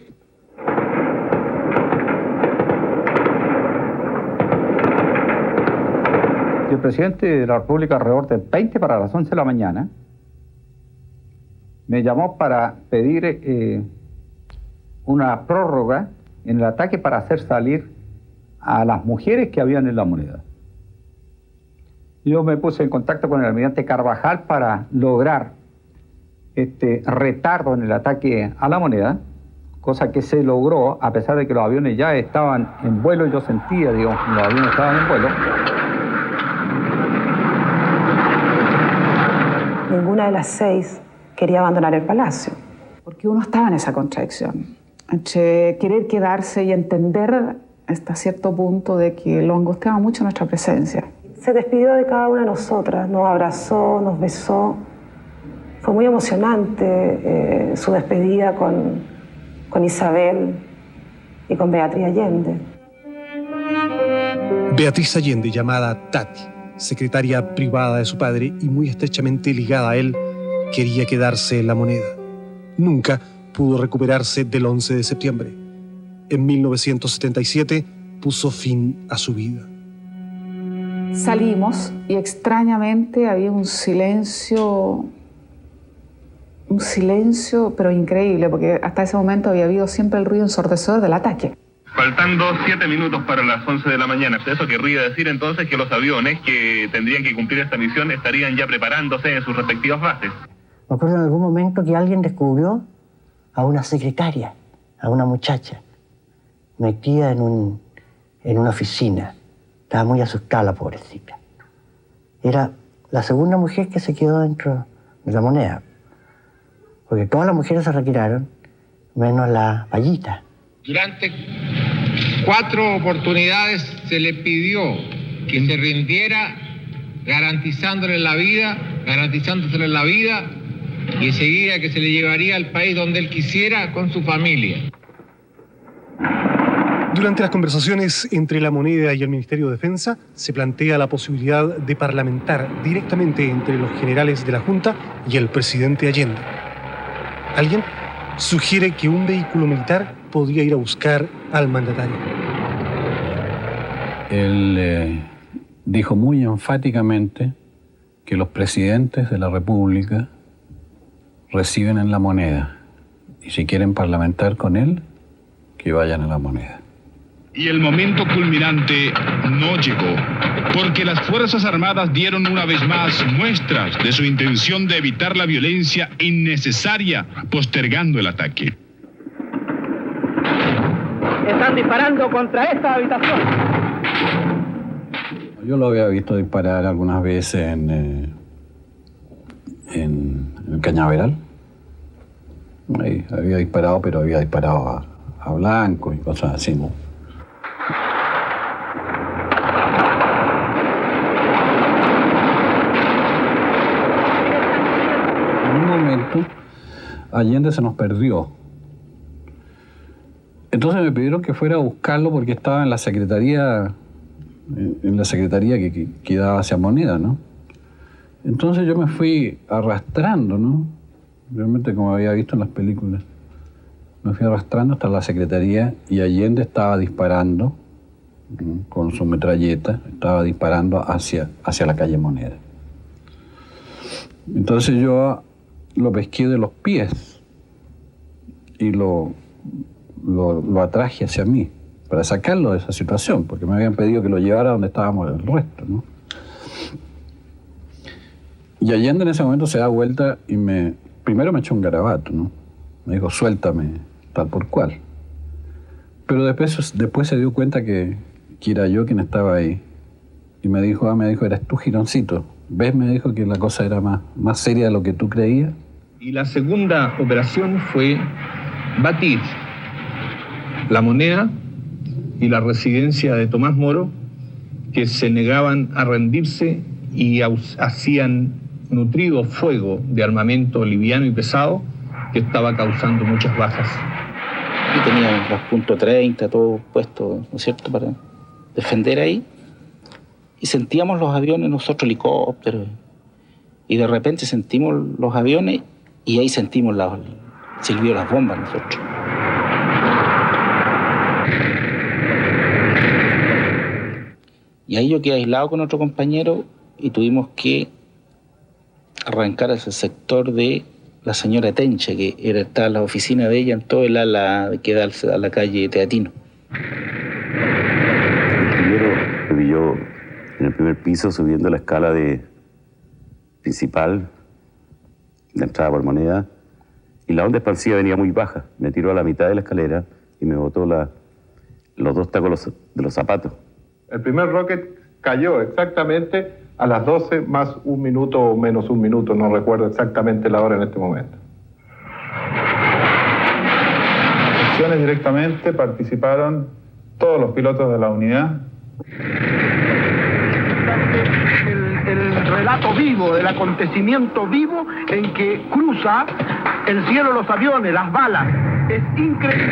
El presidente de la República, alrededor de 20 para las 11 de la mañana, me llamó para pedir una prórroga en el ataque para hacer salir a las mujeres que habían en La Moneda. Yo me puse en contacto con el almirante Carvajal para lograr este retardo en el ataque a La Moneda, cosa que se logró a pesar de que los aviones ya estaban en vuelo. Yo sentía, digamos, que los aviones estaban en vuelo. Ninguna de las 6 quería abandonar el palacio. Porque uno estaba en esa contradicción, entre querer quedarse y entender hasta cierto punto de que lo angustiaba mucho nuestra presencia. Se despidió de cada una de nosotras, nos abrazó, nos besó. Fue muy emocionante su despedida con Isabel y con Beatriz Allende. Beatriz Allende, llamada Tati, secretaria privada de su padre y muy estrechamente ligada a él, quería quedarse en La Moneda. Nunca pudo recuperarse del 11 de septiembre. En 1977 puso fin a su vida. Salimos y extrañamente había un silencio pero increíble, porque hasta ese momento había habido siempre el ruido ensordecedor del ataque. Faltando 7 minutos para las 11 de la mañana. Eso querría decir entonces que los aviones que tendrían que cumplir esta misión estarían ya preparándose en sus respectivas bases. Me acuerdo en algún momento que alguien descubrió a una secretaria, a una muchacha, metida en una oficina. Estaba muy asustada la pobrecita. Era la segunda mujer que se quedó dentro de La Moneda. Porque todas las mujeres se retiraron, menos la Vallita. Durante 4 oportunidades se le pidió que se rindiera garantizándole la vida, garantizándosele la vida, y enseguida que se le llevaría al país donde él quisiera con su familia. Durante las conversaciones entre La Moneda y el Ministerio de Defensa se plantea la posibilidad de parlamentar directamente entre los generales de la Junta y el presidente Allende. Alguien sugiere que un vehículo militar podría ir a buscar al mandatario. Él dijo muy enfáticamente que los presidentes de la República reciben en La Moneda, y si quieren parlamentar con él, que vayan a La Moneda. Y el momento culminante no llegó. porque las Fuerzas Armadas dieron una vez más muestras de su intención de evitar la violencia innecesaria, postergando el ataque. Están disparando contra esta habitación. Yo lo había visto disparar algunas veces en el Cañaveral. Ahí había disparado, pero había disparado a blanco y cosas así, ¿no? En un momento, Allende se nos perdió. Entonces me pidieron que fuera a buscarlo porque estaba en la secretaría que daba hacia Moneda, ¿no? Entonces yo me fui arrastrando, ¿no? Realmente como había visto en las películas. Me fui arrastrando hasta la secretaría y Allende estaba disparando, ¿no? Con su metralleta, estaba disparando hacia la calle Moneda. Entonces yo lo pesqué de los pies y lo atraje hacia mí para sacarlo de esa situación, porque me habían pedido que lo llevara donde estábamos el resto, ¿no? Y Allende en ese momento se da vuelta y primero me echó un garabato, ¿no? Me dijo, suéltame, tal por cual. Pero después se dio cuenta que era yo quien estaba ahí. Y me dijo, eres tú, Gironcito. ¿Ves? Me dijo que la cosa era más seria de lo que tú creías. Y la segunda operación fue batir La Moneda y la residencia de Tomás Moro, que se negaban a rendirse y hacían nutrido fuego de armamento liviano y pesado que estaba causando muchas bajas. Y teníamos los puntos 30, todo puesto, ¿no es cierto?, para defender ahí. Y sentíamos los aviones, nosotros helicópteros, y de repente sentimos los aviones y ahí sentimos silbió las bombas nosotros. Y ahí yo quedé aislado con otro compañero y tuvimos que arrancar hacia el sector de la señora Tencha, que estaba la oficina de ella en todo el ala que da a la calle Teatino. El primero lo vi yo en el primer piso subiendo la escala principal, la entrada por Moneda, y la onda expansiva venía muy baja. Me tiró a la mitad de la escalera y me botó los dos tacos de los zapatos. El primer rocket cayó exactamente a las 12 más un minuto o menos un minuto, no recuerdo exactamente la hora en este momento. En las acciones directamente participaron todos los pilotos de la unidad. El relato vivo, del acontecimiento vivo en que cruza el cielo los aviones, las balas. Es increíble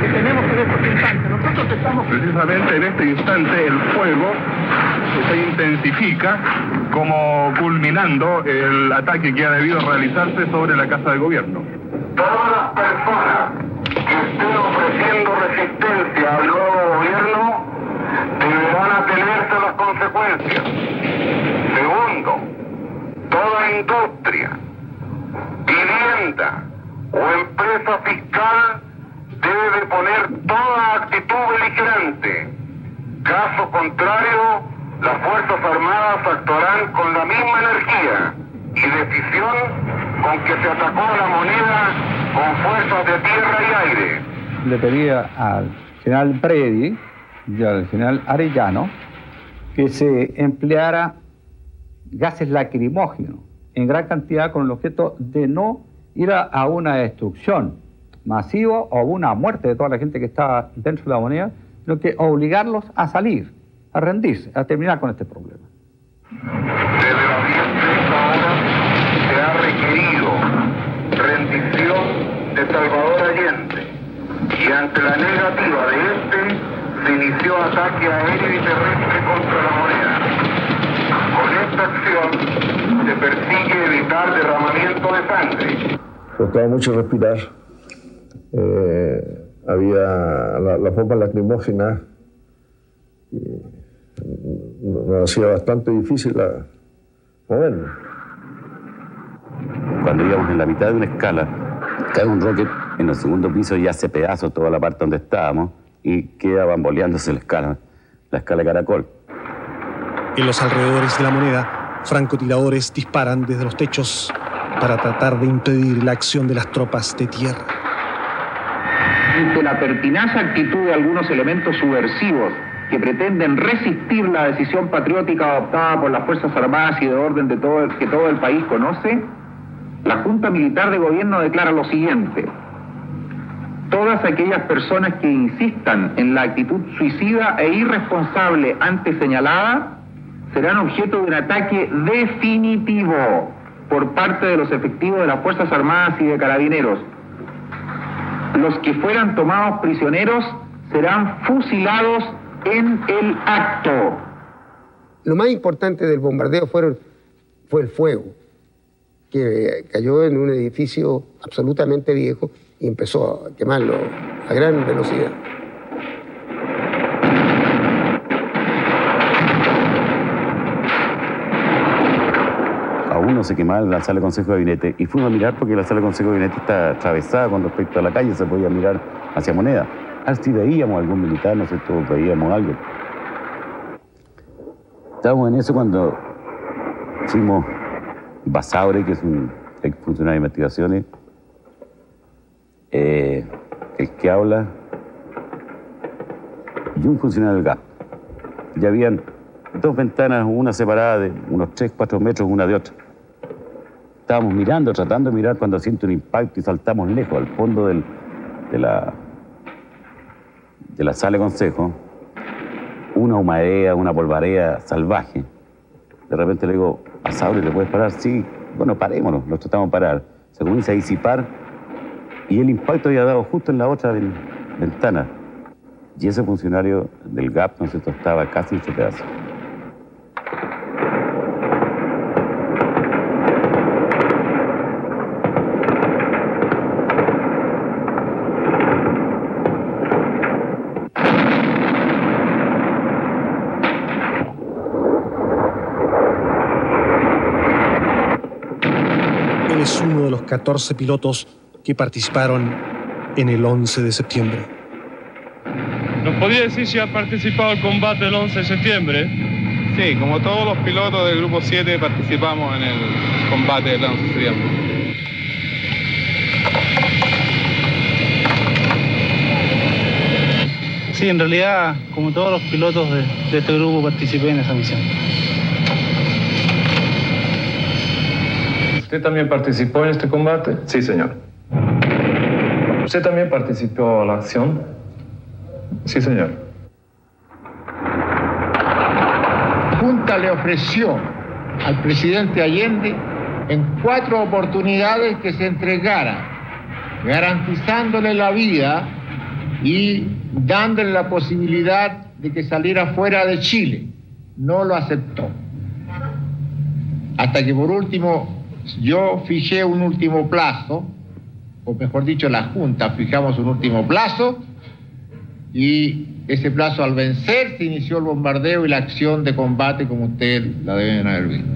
que tenemos en estos instantes. Nosotros estamos... Precisamente en este instante el fuego se intensifica, como culminando el ataque que ha debido realizarse sobre la Casa de Gobierno. Todas las personas que estén ofreciendo resistencia al nuevo gobierno deberán atenerse a las consecuencias. Segundo, toda industria, vivienda o empresa fiscal debe de poner toda actitud beligerante. Caso contrario, las Fuerzas Armadas actuarán con la misma energía y decisión con que se atacó a La Moneda con fuerzas de tierra y aire. Le pedía al general Bredi y al general Arellano que se empleara gases lacrimógenos en gran cantidad con el objeto de no ir a una destrucción masiva o una muerte de toda la gente que estaba dentro de La Moneda, sino que obligarlos a salir, a rendirse, a terminar con este problema. Desde las 10:30 horas se ha requerido rendición de Salvador Allende y ante la negativa de se inició ataque aéreo y terrestre contra La Moneda. Con esta acción se persigue evitar derramamiento de sangre. Costaba mucho respirar. Había las bombas lacrimógenas. Nos hacía bastante difícil movernos. Cuando íbamos en la mitad de una escala, cae un rocket en el segundo piso y hace pedazos toda la parte donde estábamos y queda bamboleándose la escala caracol. En los alrededores de La Moneda, francotiradores disparan desde los techos para tratar de impedir la acción de las tropas de tierra. Ante la pertinaz actitud de algunos elementos subversivos que pretenden resistir la decisión patriótica adoptada por las Fuerzas Armadas y de orden que todo el país conoce, la Junta Militar de Gobierno declara lo siguiente: todas aquellas personas que insistan en la actitud suicida e irresponsable antes señalada serán objeto de un ataque definitivo por parte de los efectivos de las Fuerzas Armadas y de Carabineros. Los que fueran tomados prisioneros serán fusilados en el acto. Lo más importante del bombardeo fue el fuego, que cayó en un edificio absolutamente viejo y empezó a quemarlo a gran velocidad. Aún no se quemaba la sala de Consejo de Gabinete y fuimos a mirar porque la sala de Consejo de Gabinete está atravesada con respecto a la calle, se podía mirar hacia Moneda. Así veíamos algún militar, no sé, todos veíamos algo. Estábamos en eso cuando fuimos Basaure, que es un ex funcionario de investigaciones, el que habla, y un funcionario del GAP. Ya habían dos ventanas, una separada de unos 3-4 metros una de otra. Estábamos mirando, tratando de mirar cuando siento un impacto y saltamos lejos, al fondo de la sala de consejo, una humareda, una polvareda salvaje. De repente le digo, Basaure, ¿te puedes parar? Sí. Bueno, parémonos, lo tratamos de parar. Se comienza a disipar y el impacto había dado justo en la otra ventana. Y ese funcionario del GAP, ¿no es cierto?, estaba casi hecho pedazo. Él es uno de los 14 pilotos que participaron en el 11 de septiembre. ¿Nos podría decir si ha participado en el combate del 11 de septiembre? Sí, como todos los pilotos del Grupo 7 participamos en el combate del 11 de septiembre. Sí, en realidad, como todos los pilotos de este grupo, participé en esa misión. ¿Usted también participó en este combate? Sí, señor. ¿Usted también participó en la acción? Sí, señor. La Junta le ofreció al presidente Allende en 4 oportunidades que se entregara, garantizándole la vida y dándole la posibilidad de que saliera fuera de Chile. No lo aceptó. Hasta que por último yo fijé un último plazo, o mejor dicho, la Junta fijamos un último plazo, y ese plazo al vencer se inició el bombardeo y la acción de combate como ustedes la deben haber visto.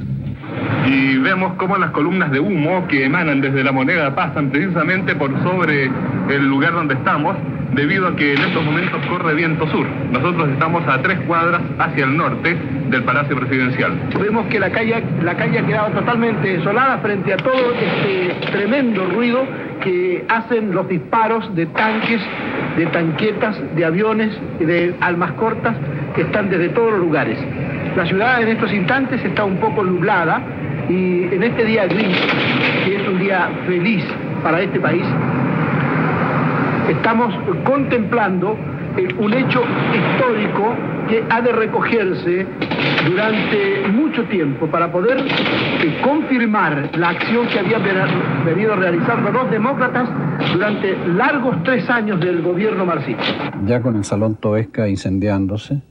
Y vemos cómo las columnas de humo que emanan desde La Moneda pasan precisamente por sobre el lugar donde estamos, debido a que en estos momentos corre viento sur. Nosotros estamos a 3 cuadras hacia el norte del Palacio Presidencial. Vemos que la calle ha quedado totalmente desolada frente a todo este tremendo ruido que hacen los disparos de tanques, de tanquetas, de aviones, de armas cortas que están desde todos los lugares. La ciudad en estos instantes está un poco nublada y en este día gris, que es un día feliz para este país, estamos contemplando un hecho histórico que ha de recogerse durante mucho tiempo para poder confirmar la acción que habían venido realizando los demócratas durante largos 3 años del gobierno marxista. Ya con el Salón Toesca incendiándose,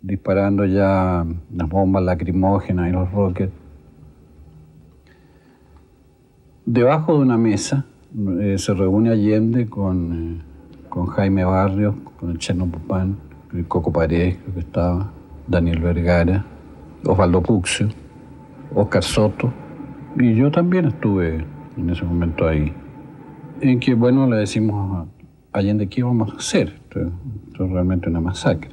disparando ya las bombas lacrimógenas y los rockets, debajo de una mesa se reúne Allende con Jaime Barrios, con el Cheno Pupán, el Coco Paredes, creo que estaba, Daniel Vergara, Osvaldo Puxio, Oscar Soto, y yo también estuve en ese momento ahí, en que, bueno, le decimos a Allende qué íbamos a hacer. Esto es realmente una masacre.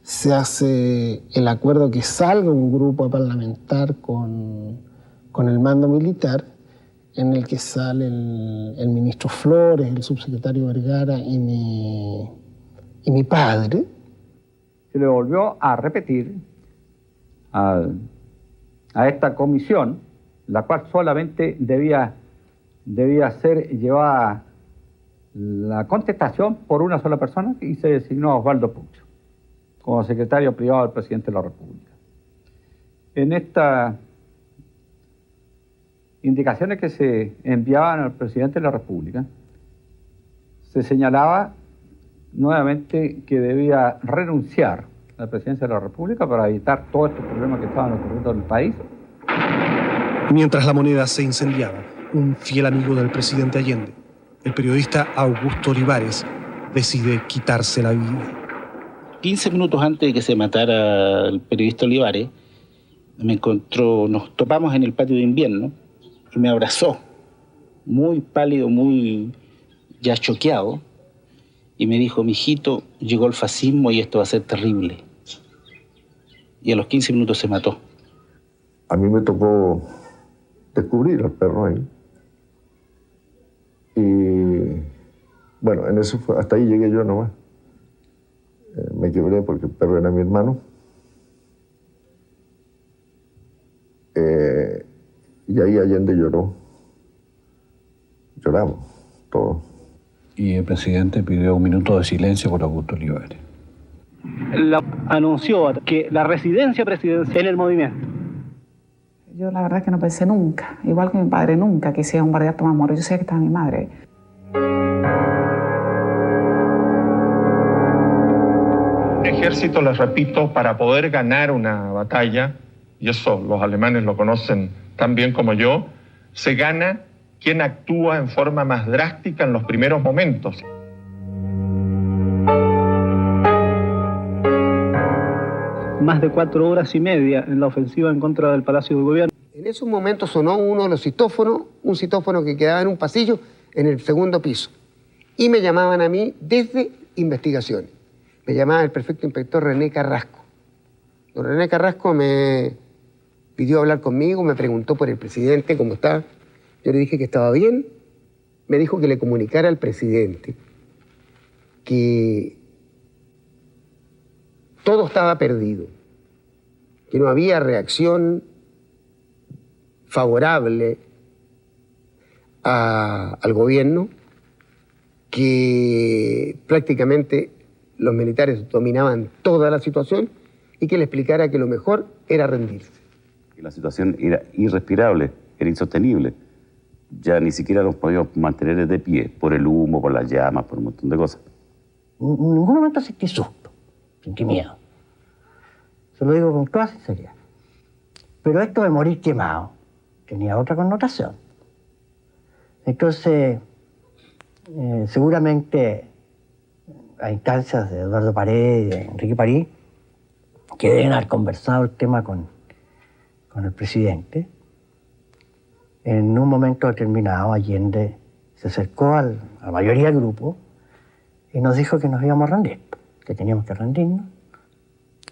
se hace el acuerdo que salga un grupo a parlamentar con el mando militar, en el que sale el ministro Flores, el subsecretario Vergara y mi padre. Se le volvió a repetir a esta comisión, la cual solamente debía ser llevada la contestación por una sola persona, y se designó a Osvaldo Pucho como secretario privado del presidente de la República. En estas indicaciones que se enviaban al presidente de la República, se señalaba nuevamente que debía renunciar a la presidencia de la República para evitar todos estos problemas que estaban ocurriendo en el país. Mientras la Moneda se incendiaba, un fiel amigo del presidente Allende, el periodista Augusto Olivares, decide quitarse la vida. 15 minutos antes de que se matara el periodista Olivares, nos topamos en el patio de invierno y me abrazó, muy pálido, muy ya choqueado, y me dijo: mijito, llegó el fascismo y esto va a ser terrible. Y a los 15 minutos se mató. A mí me tocó descubrir al perro ahí. Y bueno, en eso hasta ahí llegué yo nomás. Me quebré porque el perro era mi hermano. Y ahí Allende lloró. Lloramos todos. Y el presidente pidió un minuto de silencio por Augusto Olivares. Anunció que la residencia presidencial en el movimiento. Yo la verdad es que no pensé nunca, igual que mi padre, nunca que se iba a bombardear Tomás Moro. Yo sabía que estaba mi madre. Ejército, les repito, para poder ganar una batalla, y eso los alemanes lo conocen tan bien como yo, se gana quien actúa en forma más drástica en los primeros momentos. Más de 4 horas y media en la ofensiva en contra del Palacio de Gobierno. En esos momentos sonó uno de los citófonos, un citófono que quedaba en un pasillo en el segundo piso. Y me llamaban a mí desde investigaciones. Me llamaba el prefecto inspector René Carrasco. Don René Carrasco me pidió hablar conmigo, me preguntó por el presidente, cómo estaba. Yo le dije que estaba bien. Me dijo que le comunicara al presidente que todo estaba perdido, que no había reacción favorable al gobierno, que prácticamente los militares dominaban toda la situación y que le explicara que lo mejor era rendirse. La situación era irrespirable, era insostenible. Ya ni siquiera nos podíamos mantener de pie por el humo, por las llamas, por un montón de cosas. En ningún momento sentí susto, sentí miedo. Se lo digo con toda sinceridad. Pero esto de morir quemado tenía otra connotación. Entonces, seguramente a instancias de Eduardo Paredes y de Enrique París, que deben haber conversado el tema con el presidente, en un momento determinado Allende se acercó a la mayoría del grupo y nos dijo que nos íbamos a rendir, que teníamos que rendirnos.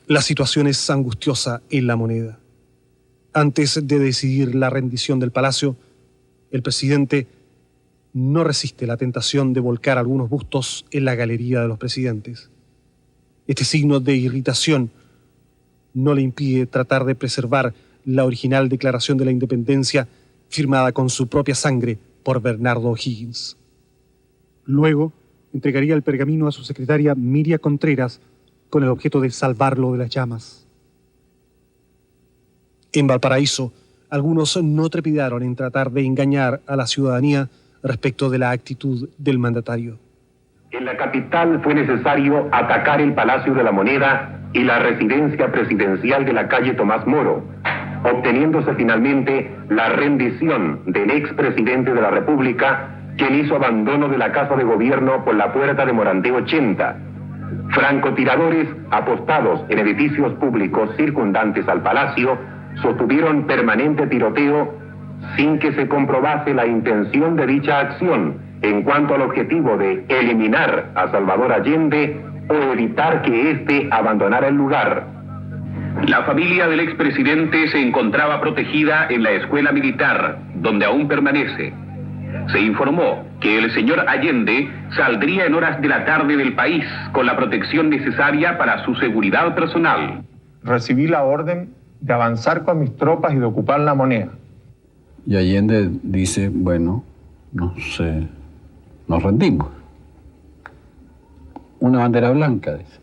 La situación es angustiosa en La Moneda. Antes de decidir la rendición del palacio, el presidente no resiste la tentación de volcar algunos bustos en la galería de los presidentes. Este signo de irritación no le impide tratar de preservar la original Declaración de la Independencia firmada con su propia sangre por Bernardo O'Higgins. Luego entregaría el pergamino a su secretaria Miria Contreras con el objeto de salvarlo de las llamas. En Valparaíso, algunos no trepidaron en tratar de engañar a la ciudadanía respecto de la actitud del mandatario. En la capital fue necesario atacar el Palacio de la Moneda y la residencia presidencial de la calle Tomás Moro, obteniéndose finalmente la rendición del expresidente de la República, quien hizo abandono de la Casa de Gobierno por la puerta de Morandé 80. Francotiradores apostados en edificios públicos circundantes al palacio sostuvieron permanente tiroteo sin que se comprobase la intención de dicha acción en cuanto al objetivo de eliminar a Salvador Allende o evitar que éste abandonara el lugar. La familia del expresidente se encontraba protegida en la escuela militar, donde aún permanece. Se informó que el señor Allende saldría en horas de la tarde del país con la protección necesaria para su seguridad personal. Recibí la orden de avanzar con mis tropas y de ocupar La Moneda. Y Allende dice, bueno, nos rendimos. Una bandera blanca, dice.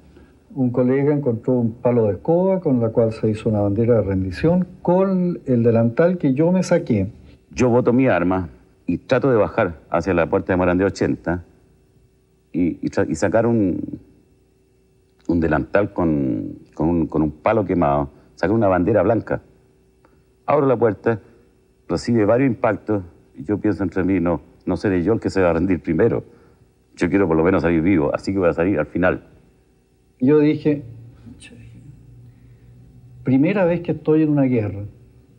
Un colega encontró un palo de escoba con la cual se hizo una bandera de rendición con el delantal que yo me saqué. Yo boto mi arma y trato de bajar hacia la puerta de Morandé 80 y sacar un delantal con un palo quemado, sacar una bandera blanca. Abro la puerta, recibe varios impactos y yo pienso entre mí, no seré yo el que se va a rendir primero. Yo quiero por lo menos salir vivo, así que voy a salir al final. Yo dije, primera vez que estoy en una guerra,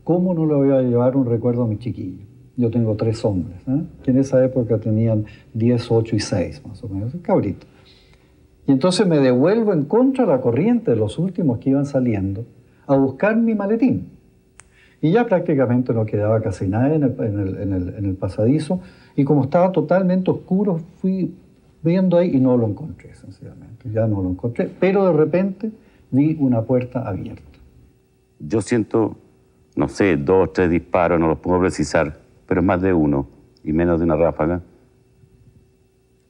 ¿cómo no le voy a llevar un recuerdo a mi chiquillo? Yo tengo 3 hombres, que en esa época tenían 10, 8 y 6, más o menos, cabrito. Y entonces me devuelvo en contra de la corriente de los últimos que iban saliendo a buscar mi maletín. Y ya prácticamente no quedaba casi nada en el pasadizo, y como estaba totalmente oscuro, fui viendo ahí y no lo encontré, sencillamente. Ya no lo encontré, pero de repente vi una puerta abierta. Yo siento, no sé, 2 o 3 disparos, no los puedo precisar, pero más de uno y menos de una ráfaga.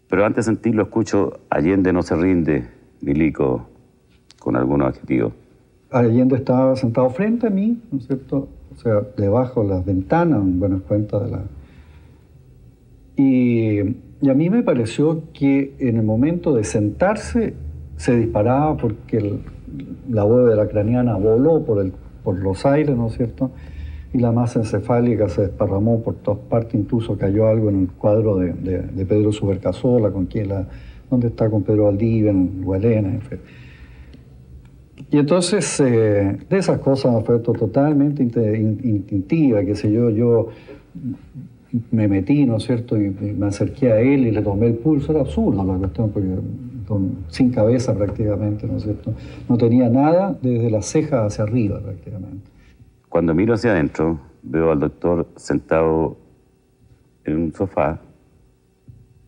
Pero antes de sentirlo escucho, Allende no se rinde, milico, con algunos adjetivos. Allende estaba sentado frente a mí, ¿no es cierto? O sea, debajo de las ventanas, en buenas cuentas de la... Y a mí me pareció que en el momento de sentarse se disparaba porque la bóveda craneana voló por los aires, ¿no es cierto? Y la masa encefálica se desparramó por todas partes, incluso cayó algo en el cuadro de Pedro Subercasola, donde está con Pedro Valdivia, en Gualena, en fin. Y entonces, de esas cosas fue totalmente instintiva, qué sé yo me metí, ¿no es cierto?, y me acerqué a él y le tomé el pulso. Era absurdo la cuestión, porque sin cabeza prácticamente, ¿no es cierto? No tenía nada desde la ceja hacia arriba prácticamente. Cuando miro hacia adentro, veo al doctor sentado en un sofá,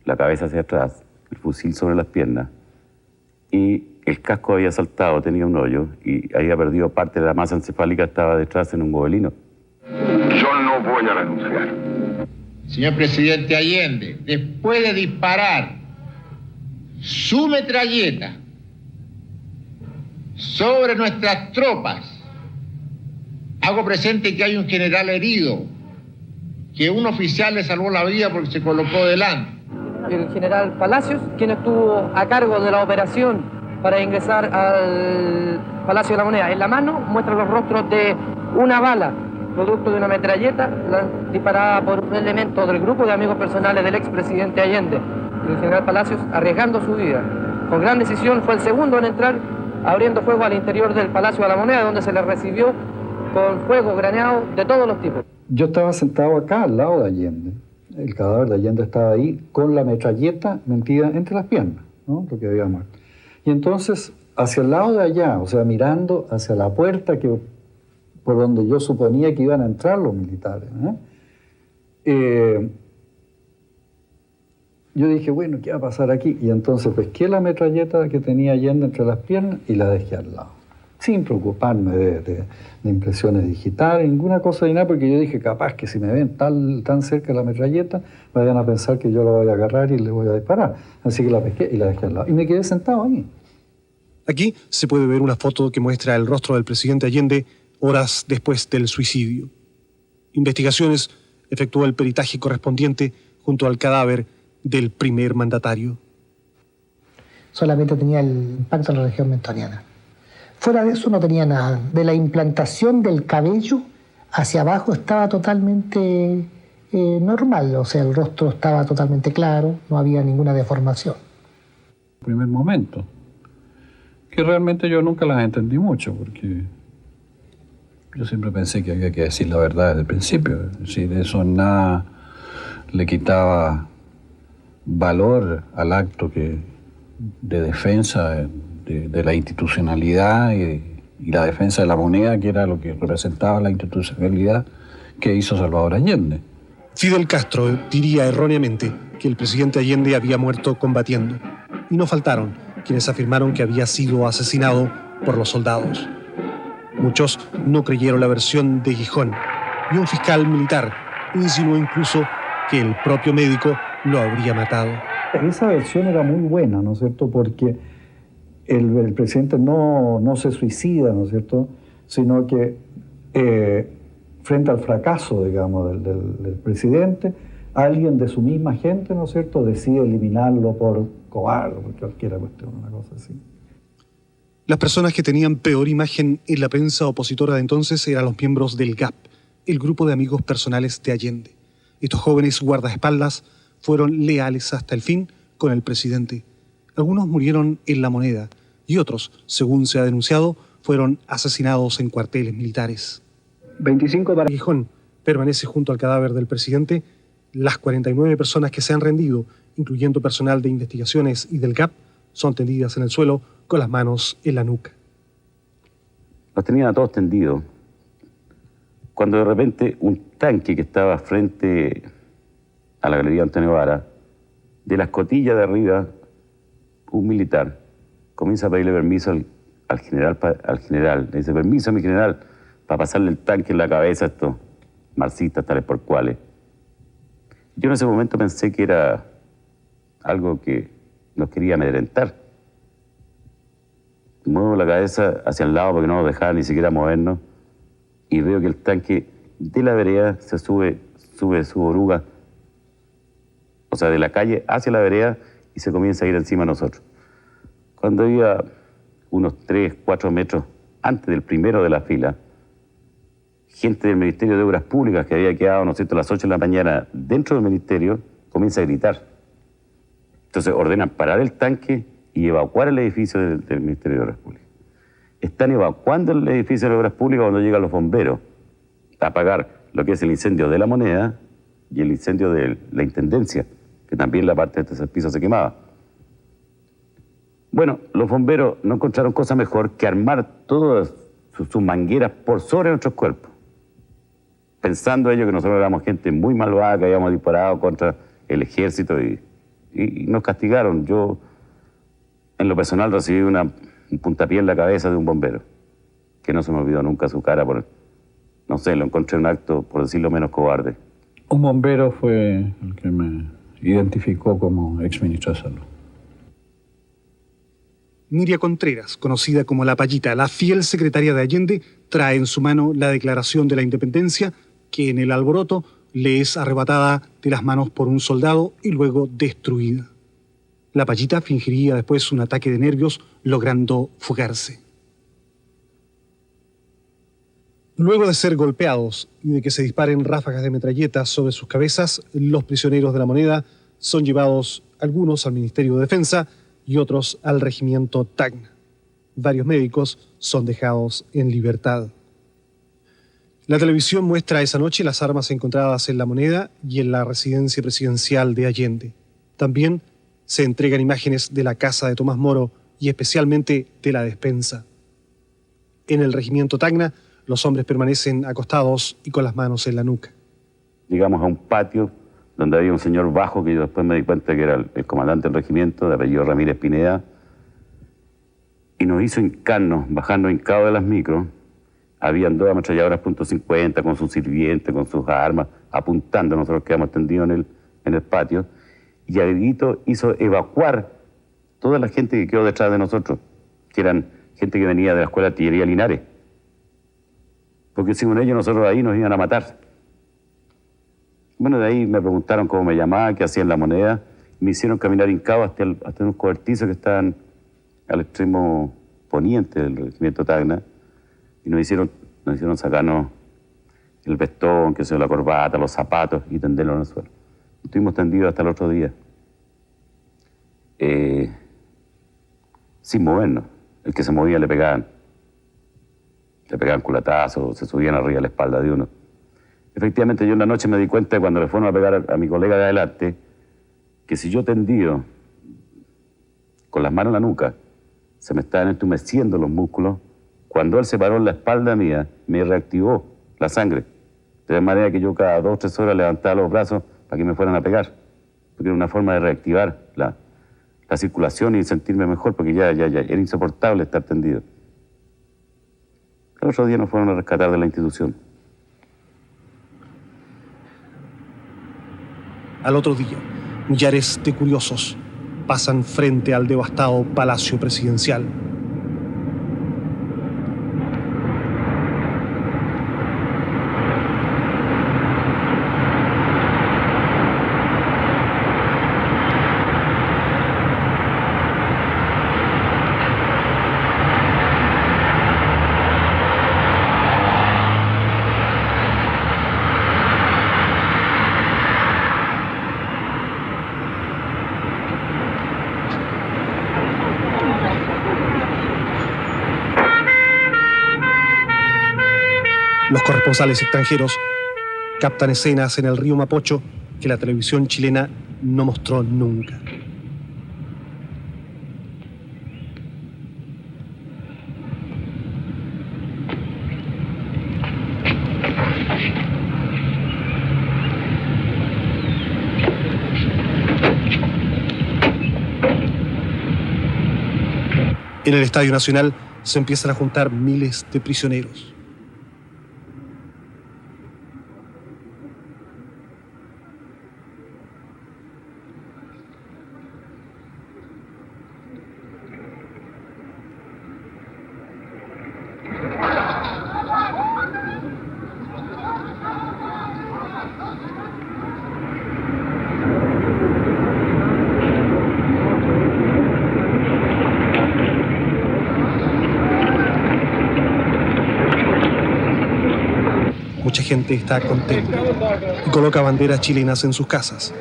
la cabeza hacia atrás, el fusil sobre las piernas, y el casco había saltado, tenía un hoyo, y había perdido parte de la masa encefálica, estaba detrás en un gobelino. Yo no voy a renunciar. Señor presidente Allende, después de disparar su metralleta sobre nuestras tropas, hago presente que hay un general herido, que un oficial le salvó la vida porque se colocó delante. El general Palacios, quien estuvo a cargo de la operación para ingresar al Palacio de la Moneda. En la mano muestra los rostros de una bala, producto de una metralleta disparada por un elemento del grupo de amigos personales del expresidente Allende. El general Palacios, arriesgando su vida, con gran decisión, fue el segundo en entrar, abriendo fuego al interior del Palacio de la Moneda, donde se le recibió con fuego graneado de todos los tipos. Yo estaba sentado acá, al lado de Allende. El cadáver de Allende estaba ahí, con la metralleta metida entre las piernas, ¿no?, lo que había muerto. Y entonces, hacia el lado de allá, o sea, mirando hacia la puerta por donde yo suponía que iban a entrar los militares, yo dije, bueno, ¿qué va a pasar aquí? Y entonces pesqué la metralleta que tenía Allende entre las piernas y la dejé al lado, sin preocuparme de impresiones digitales, ninguna cosa ni nada, porque yo dije, capaz que si me ven tan cerca de la metralleta, vayan a pensar que yo la voy a agarrar y le voy a disparar. Así que la pesqué y la dejé al lado. Y me quedé sentado ahí. Aquí se puede ver una foto que muestra el rostro del presidente Allende horas después del suicidio. Investigaciones efectuó el peritaje correspondiente junto al cadáver del primer mandatario. Solamente tenía el impacto en la región mentoniana. Fuera de eso no tenía nada. De la implantación del cabello hacia abajo estaba totalmente normal. O sea, el rostro estaba totalmente claro, no había ninguna deformación. Primer momento, que realmente yo nunca las entendí mucho, porque yo siempre pensé que había que decir la verdad desde el principio. Es decir, eso en nada le quitaba valor al acto que de defensa de la institucionalidad y la defensa de la moneda, que era lo que representaba la institucionalidad que hizo Salvador Allende. Fidel Castro diría erróneamente que el presidente Allende había muerto combatiendo, y no faltaron quienes afirmaron que había sido asesinado por los soldados. Muchos no creyeron la versión de Gijón, y un fiscal militar insinuó incluso que el propio médico lo habría matado. Esa versión era muy buena, ¿no es cierto?, porque el presidente no se suicida, ¿no es cierto?, sino que frente al fracaso, digamos, del presidente, alguien de su misma gente, ¿no es cierto?, decide eliminarlo por cobarde, por cualquier cuestión, una cosa así. Las personas que tenían peor imagen en la prensa opositora de entonces eran los miembros del GAP, el grupo de amigos personales de Allende. Estos jóvenes guardaespaldas fueron leales hasta el fin con el presidente. Algunos murieron en La Moneda y otros, según se ha denunciado, fueron asesinados en cuarteles militares. 25 para Gijón permanece junto al cadáver del presidente. Las 49 personas que se han rendido, incluyendo personal de investigaciones y del GAP, son tendidas en el suelo con las manos en la nuca. Los tenían a todos tendidos, cuando de repente un tanque que estaba frente a la Galería Antonio Vara, de la escotilla de arriba, un militar comienza a pedirle permiso al general. Le dice: permiso, mi general, para pasarle el tanque en la cabeza a estos marxistas tales por cuales. Yo en ese momento pensé que era algo que nos quería amedrentar. Muevo la cabeza hacia el lado porque no nos dejaba ni siquiera movernos y veo que el tanque de la vereda se sube su oruga, o sea, de la calle hacia la vereda, y se comienza a ir encima de nosotros. Cuando iba unos 3, 4 metros antes del primero de la fila, gente del Ministerio de Obras Públicas que había quedado, ¿no es cierto?, a las 8 de la mañana dentro del ministerio, comienza a gritar. Entonces ordenan parar el tanque y evacuar el edificio del Ministerio de Obras Públicas. Están evacuando el edificio de Obras Públicas cuando llegan los bomberos a apagar lo que es el incendio de La Moneda y el incendio de la Intendencia, que también la parte de este piso se quemaba. Bueno, los bomberos no encontraron cosa mejor que armar todas sus mangueras por sobre nuestros cuerpos, pensando ellos que nosotros éramos gente muy malvada, que habíamos disparado contra el ejército, y nos castigaron. Yo, en lo personal, recibí un puntapié en la cabeza de un bombero, que no se me olvidó nunca su cara, no sé, lo encontré un acto, por decirlo menos, cobarde. Un bombero fue el que me identificó como exministro de Salud. Niria Contreras, conocida como La Payita, la fiel secretaria de Allende, trae en su mano la Declaración de la Independencia, que en el alboroto le es arrebatada de las manos por un soldado y luego destruida. La Payita fingiría después un ataque de nervios, logrando fugarse. Luego de ser golpeados y de que se disparen ráfagas de metralletas sobre sus cabezas, los prisioneros de La Moneda son llevados, algunos al Ministerio de Defensa y otros al regimiento Tacna. Varios médicos son dejados en libertad. La televisión muestra esa noche las armas encontradas en La Moneda y en la residencia presidencial de Allende. También se entregan imágenes de la casa de Tomás Moro y especialmente de la despensa. En el regimiento Tacna, los hombres permanecen acostados y con las manos en la nuca. Llegamos a un patio donde había un señor bajo, que yo después me di cuenta que era el comandante del regimiento, de apellido Ramírez Pineda, y nos hizo hincarnos, bajando hincados de las micros. Habían 2 ametralladoras .50 con sus sirvientes, con sus armas, apuntando. Nosotros quedamos tendidos en el patio, y Aguirito hizo evacuar toda la gente que quedó detrás de nosotros, que eran gente que venía de la Escuela de Artillería Linares, porque según ellos nosotros ahí nos iban a matar. Bueno, de ahí me preguntaron cómo me llamaba, qué hacía en La Moneda, y me hicieron caminar hincado hasta unos cobertizos que estaban al extremo poniente del regimiento Tacna, y nos hicieron sacarnos el vestón, la corbata, los zapatos, y tenderlo en el suelo. Estuvimos tendidos hasta el otro día, sin movernos. El que se movía le pegaban culatazos, se subían arriba de la espalda de uno. Efectivamente, yo en la noche me di cuenta, cuando le fueron a pegar a mi colega de adelante, que si yo tendido con las manos en la nuca. Se me estaban entumeciendo los músculos. Cuando él se paró en la espalda mía, me reactivó la sangre. De tal manera que yo cada 2 o 3 horas levantaba los brazos para que me fueran a pegar. Porque era una forma de reactivar la circulación y sentirme mejor, porque ya era insoportable estar tendido. El otro día nos fueron a rescatar de la institución. Al otro día, millares de curiosos pasan frente al devastado Palacio Presidencial. Los corresponsales extranjeros captan escenas en el río Mapocho que la televisión chilena no mostró nunca. En el Estadio Nacional se empiezan a juntar miles de prisioneros. Mucha gente está contenta y coloca banderas chilenas en sus casas.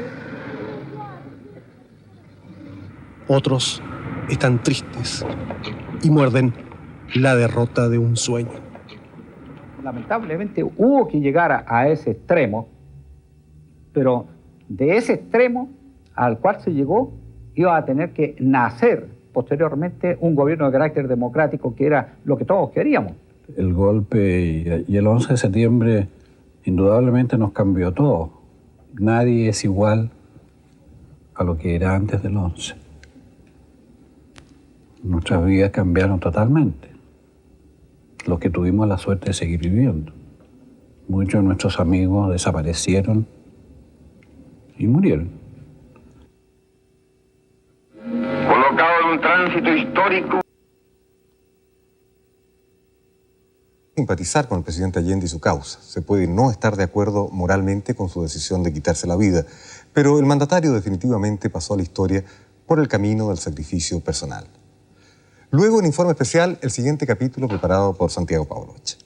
Otros están tristes y muerden la derrota de un sueño. Lamentablemente hubo que llegar a ese extremo, pero de ese extremo al cual se llegó iba a tener que nacer posteriormente un gobierno de carácter democrático, que era lo que todos queríamos. El golpe y el 11 de septiembre indudablemente nos cambió todo. Nadie es igual a lo que era antes del 11. Nuestras vidas cambiaron totalmente. Los que tuvimos la suerte de seguir viviendo. Muchos de nuestros amigos desaparecieron y murieron. Colocado en un tránsito histórico. Simpatizar con el presidente Allende y su causa. Se puede no estar de acuerdo moralmente con su decisión de quitarse la vida, pero el mandatario definitivamente pasó a la historia por el camino del sacrificio personal. Luego, en Informe Especial, el siguiente capítulo preparado por Santiago Pavlovich.